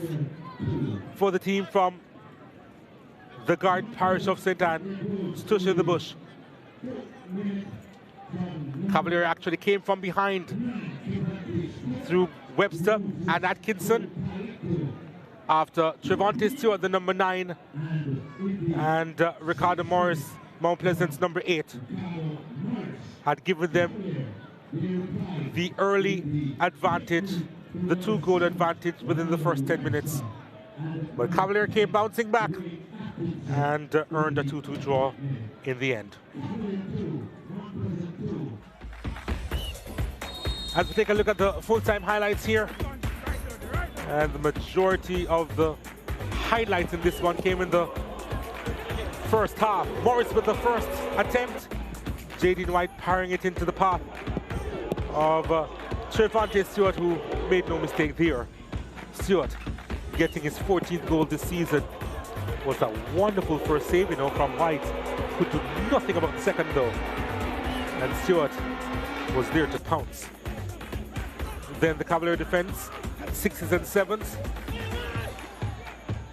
for the team from the Garden Parish of St. Anne, Stush in the Bush. Cavalier actually came from behind through Webster and Atkinson. After Trevante Stewart, the number 9, and Ricardo Morris, Mount Pleasant's number 8, had given them the early advantage, the 2-goal advantage within the first 10 minutes. But Cavalier came bouncing back and earned a 2-2 draw in the end. As we take a look at the full-time highlights here, and the majority of the highlights in this one came in the first half. Morris with the first attempt, Jaden White parrying it into the path of Trevante Stewart, who made no mistake there. Stewart getting his 14th goal this season. Was a wonderful first save, from White. Could do nothing about the second though. And Stewart was there to pounce. Then the Cavalier defense at 6s and 7s.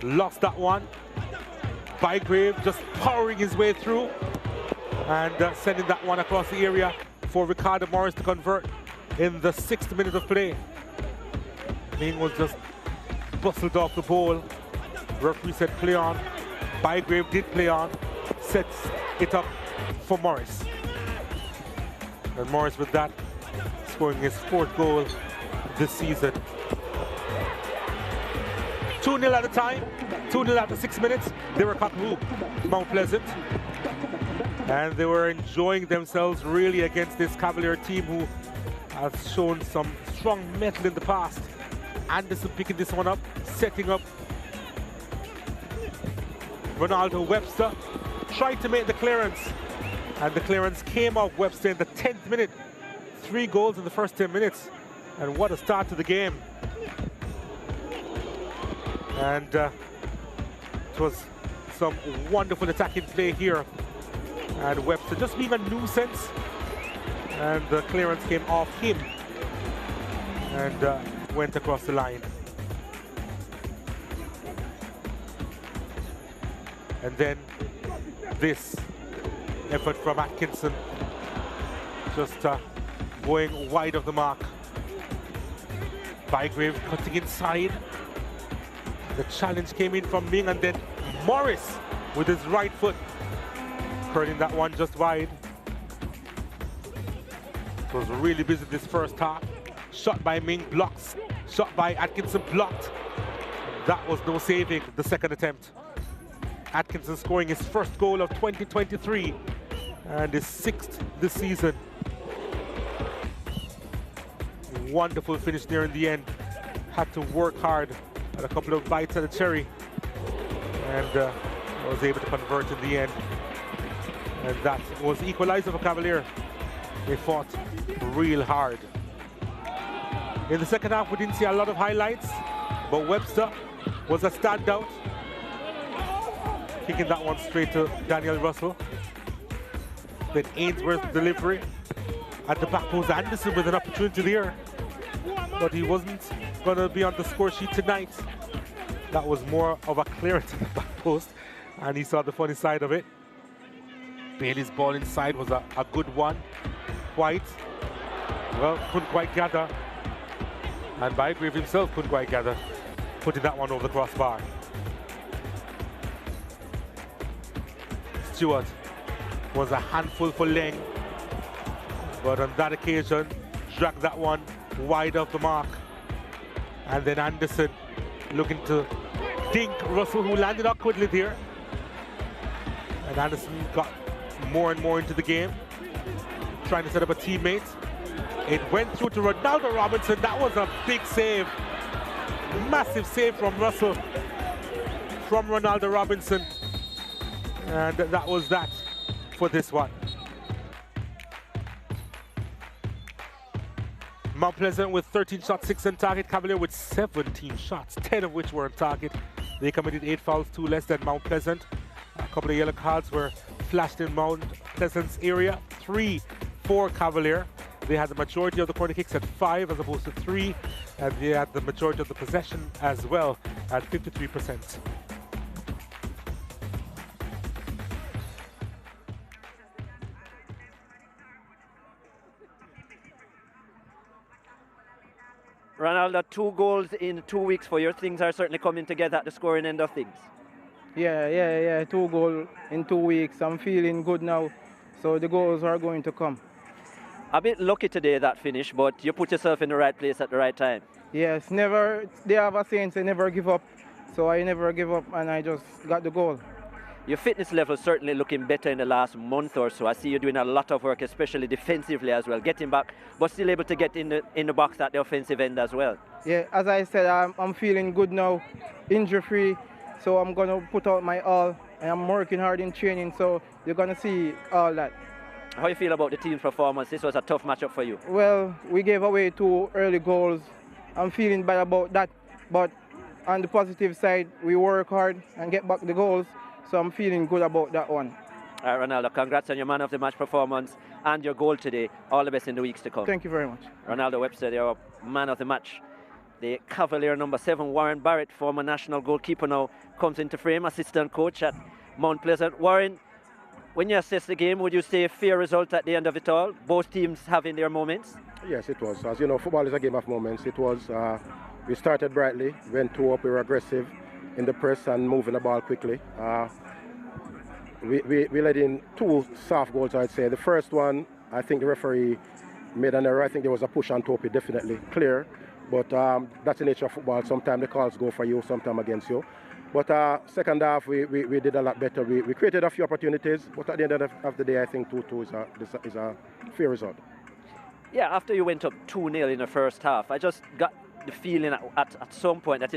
Lost that one. Bygrave just powering his way through and sending that one across the area for Ricardo Morris to convert in the 6th minute of play. Ming was just bustled off the ball. Referee said play on. Bygrave did play on. Sets it up for Morris. And Morris with that, scoring his 4th goal this season. 2-0 at the time, 2-0 after 6 minutes. They were Cockapoo, Mount Pleasant. And they were enjoying themselves really against this Cavalier team who has shown some strong mettle in the past. Anderson picking this one up, setting up Ronaldo Webster. Tried to make the clearance, and the clearance came off Webster in the 10th minute. 3 goals in the first 10 minutes. And what a start to the game. And it was some wonderful attacking play here. And Webster just being a nuisance. And the clearance came off him and went across the line. And then this effort from Atkinson, just going wide of the mark. Bygrave cutting inside. The challenge came in from Ming, and then Morris with his right foot curling that one just wide. It was really busy this first half. Shot by Ming, blocks. Shot by Atkinson, blocked. That was no saving the second attempt. Atkinson scoring his first goal of 2023 and his 6th this season. Wonderful finish there in the end. Had to work hard at a couple of bites at the cherry and was able to convert in the end. And that was the equalizer for Cavalier. They fought real hard. In the second half, we didn't see a lot of highlights, but Webster was a standout, kicking that one straight to Daniel Russell. Then Ainsworth's delivery at the back post. Anderson with an opportunity there, but he wasn't going to be on the score sheet tonight. That was more of a clearance at the back post, and he saw the funny side of it. Bailey's ball inside was a good one. White, well, couldn't quite gather. And Bygrave himself couldn't quite gather, putting that one over the crossbar. Stewart was a handful for Leng, but on that occasion, dragged that one wide of the mark. And then Anderson looking to dink Russell, who landed awkwardly there. And Anderson got more and more into the game, trying to set up a teammate. It went through to Ronaldo Robinson. That was a big save. Massive save from Russell, from Ronaldo Robinson. And that was that for this one. Mount Pleasant with 13 shots, 6 on target. Cavalier with 17 shots, 10 of which were on target. They committed 8 fouls, 2 less than Mount Pleasant. A couple of yellow cards were flashed in Mount Pleasant's area. 3 for Cavalier. They had the majority of the corner kicks at 5 as opposed to 3, and they had the majority of the possession as well at 53%. Ronaldo, 2 goals in 2 weeks for you. Things are certainly coming together at the scoring end of things. Yeah. 2 goals in 2 weeks. I'm feeling good now. So the goals are going to come. A bit lucky today, that finish, but you put yourself in the right place at the right time. Yes, never. They have a saying, say never give up. So I never give up, and I just got the goal. Your fitness level is certainly looking better in the last month or so. I see you doing a lot of work, especially defensively as well, getting back, but still able to get in the box at the offensive end as well. Yeah, as I said, I'm feeling good now, injury-free. So I'm going to put out my all, and I'm working hard in training. So you're going to see all that. How you feel about the team's performance? This was a tough matchup for you. Well, we gave away 2 early goals. I'm feeling bad about that, but on the positive side, we work hard and get back the goals. So I'm feeling good about that one. All right, Ronaldo, congrats on your man of the match performance and your goal today. All the best in the weeks to come. Thank you very much. Ronaldo Webster, your man of the match. The Cavalier number 7, Warren Barrett, former national goalkeeper, now comes into frame, assistant coach at Mount Pleasant. Warren, when you assess the game, would you say a fair result at the end of it all? Both teams having their moments? Yes, it was. As you know, football is a game of moments. It was. We started brightly, went 2 up, we were aggressive in the press and moving the ball quickly. We let in 2 soft goals, I'd say. The first one, I think the referee made an error. I think there was a push on Topi, definitely clear. But that's the nature of football. Sometimes the calls go for you, sometimes against you. But second half, we did a lot better. We created a few opportunities, but at the end of the day, I think 2-2 is a fair result. Yeah, after you went up 2-0 in the first half, I just got the feeling at some point that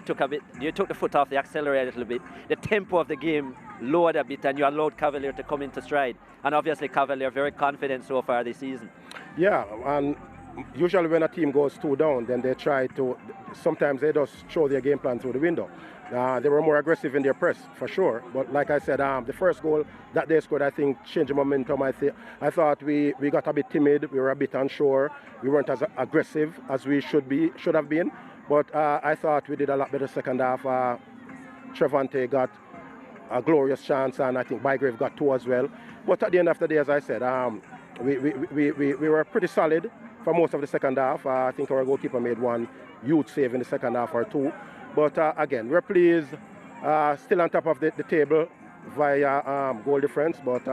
you took the foot off the accelerator a little bit. The tempo of the game lowered a bit and you allowed Cavalier to come into stride. And obviously Cavalier very confident so far this season. Yeah, and usually when a team goes 2 down, then they try to, sometimes they just throw their game plan through the window. They were more aggressive in their press, for sure. But like I said, the first goal that they scored, I think, changed the momentum. I thought we got a bit timid. We were a bit unsure. We weren't as aggressive as we should have been. But I thought we did a lot better second half. Trevante got a glorious chance, and I think Bygrave got 2 as well. But at the end of the day, as I said, we were pretty solid for most of the second half. I think our goalkeeper made 1 huge save in the second half or 2. But again, we're pleased, still on top of the table via goal difference, but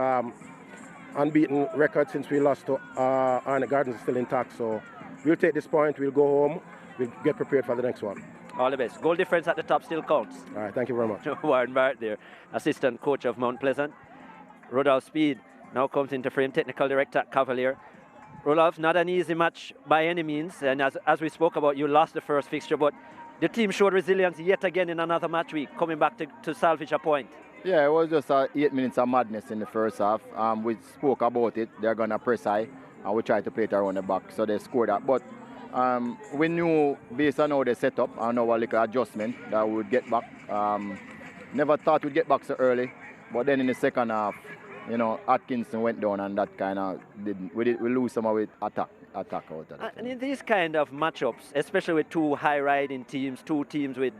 unbeaten record since we lost to Arnett Gardens is still intact. So we'll take this point, we'll go home, we'll get prepared for the next one. All the best. Goal difference at the top still counts. All right, thank you very much. Warren Barrett there, assistant coach of Mount Pleasant. Rodolph Speed now comes into frame, technical director at Cavalier. Rodolph, not an easy match by any means, and as we spoke about, you lost the first fixture, but the team showed resilience yet again in another match week, coming back to salvage a point. Yeah, it was just 8 minutes of madness in the first half. We spoke about it. They're going to press high, and we tried to play it around the back, so they scored that. But we knew, based on how they set up and our little adjustment, that we would get back. Never thought we'd get back so early, but then in the second half, you know, Atkinson went down, and that kind of we lose some of it attack out of it. And in these kind of matchups, especially with 2 high-riding teams, 2 teams with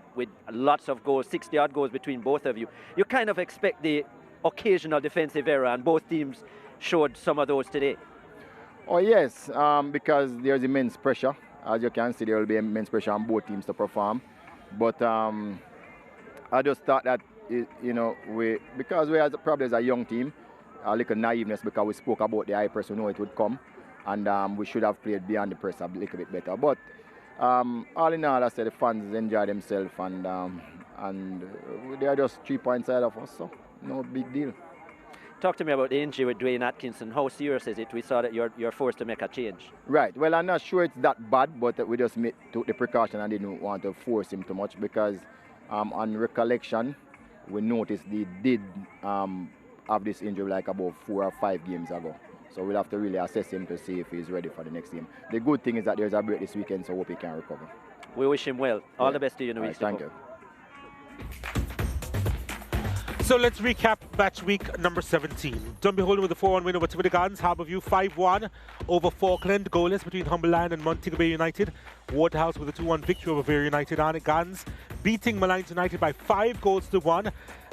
lots of goals, 60-odd goals between both of you, you kind of expect the occasional defensive error, and both teams showed some of those today. Oh yes, because there's immense pressure. As you can see, there will be immense pressure on both teams to perform. But I just thought that, you know, because we probably as a young team, a little naiveness because we spoke about the high press, we know it would come. And we should have played beyond the press a little bit better. But all in all, I said the fans enjoy themselves, and they are just 3 points ahead of us, so no big deal. Talk to me about the injury with Dwayne Atkinson. How serious is it? We saw that you're forced to make a change. Right. Well, I'm not sure it's that bad, but we just took the precaution and didn't want to force him too much because on recollection, we noticed he did have this injury like about 4 or 5 games ago. So we'll have to really assess him to see if he's ready for the next game. The good thing is that there's a break this weekend, so I hope he can recover. We wish him well. All the best to you in the weeks to come. Thank you. So let's recap match week number 17. Dunby holding with a 4-1 win over Tiverton Gardens. Harbourview 5-1 over Falkland. Goalless between Humberland and Montego Bay United. Waterhouse with a 2-1 victory over Vere United. Arnett Gardens beating Malines United by 5-1.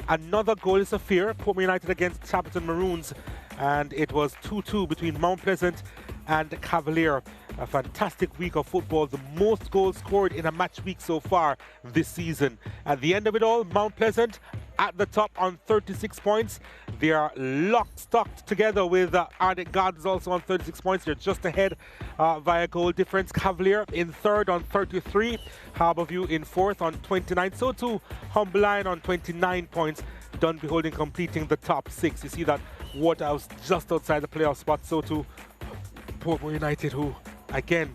Another goalless affair. Portmore United against Shepparton Maroons. And it was 2-2 between Mount Pleasant and Cavalier. A fantastic week of football, the most goals scored in a match week so far this season. At the end of it all, Mount Pleasant at the top on 36 points. They are locked together with Arctic Gardens also on 36 points. They're just ahead via goal difference. Cavalier in third on 33. Harbourview in fourth on 29. So too Humble Lion on 29 points. Dunby Holding completing the top 6. You see that Waterhouse just outside the playoff spot. So too Portmore United, who again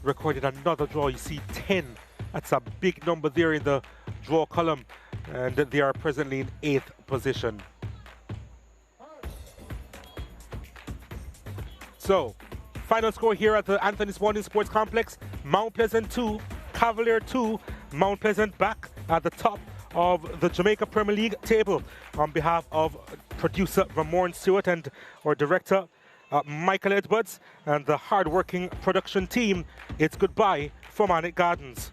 recorded another draw. You see 10. That's a big number there in the draw column, and they are presently in 8th position. So, final score here at the Anthony Spalding Sports Complex: Mount Pleasant 2, Cavalier 2. Mount Pleasant back at the top of the Jamaica Premier League table. On behalf of producer Ramon Stewart and our director Michael Edwards and the hard-working production team, it's goodbye from Arctic Gardens.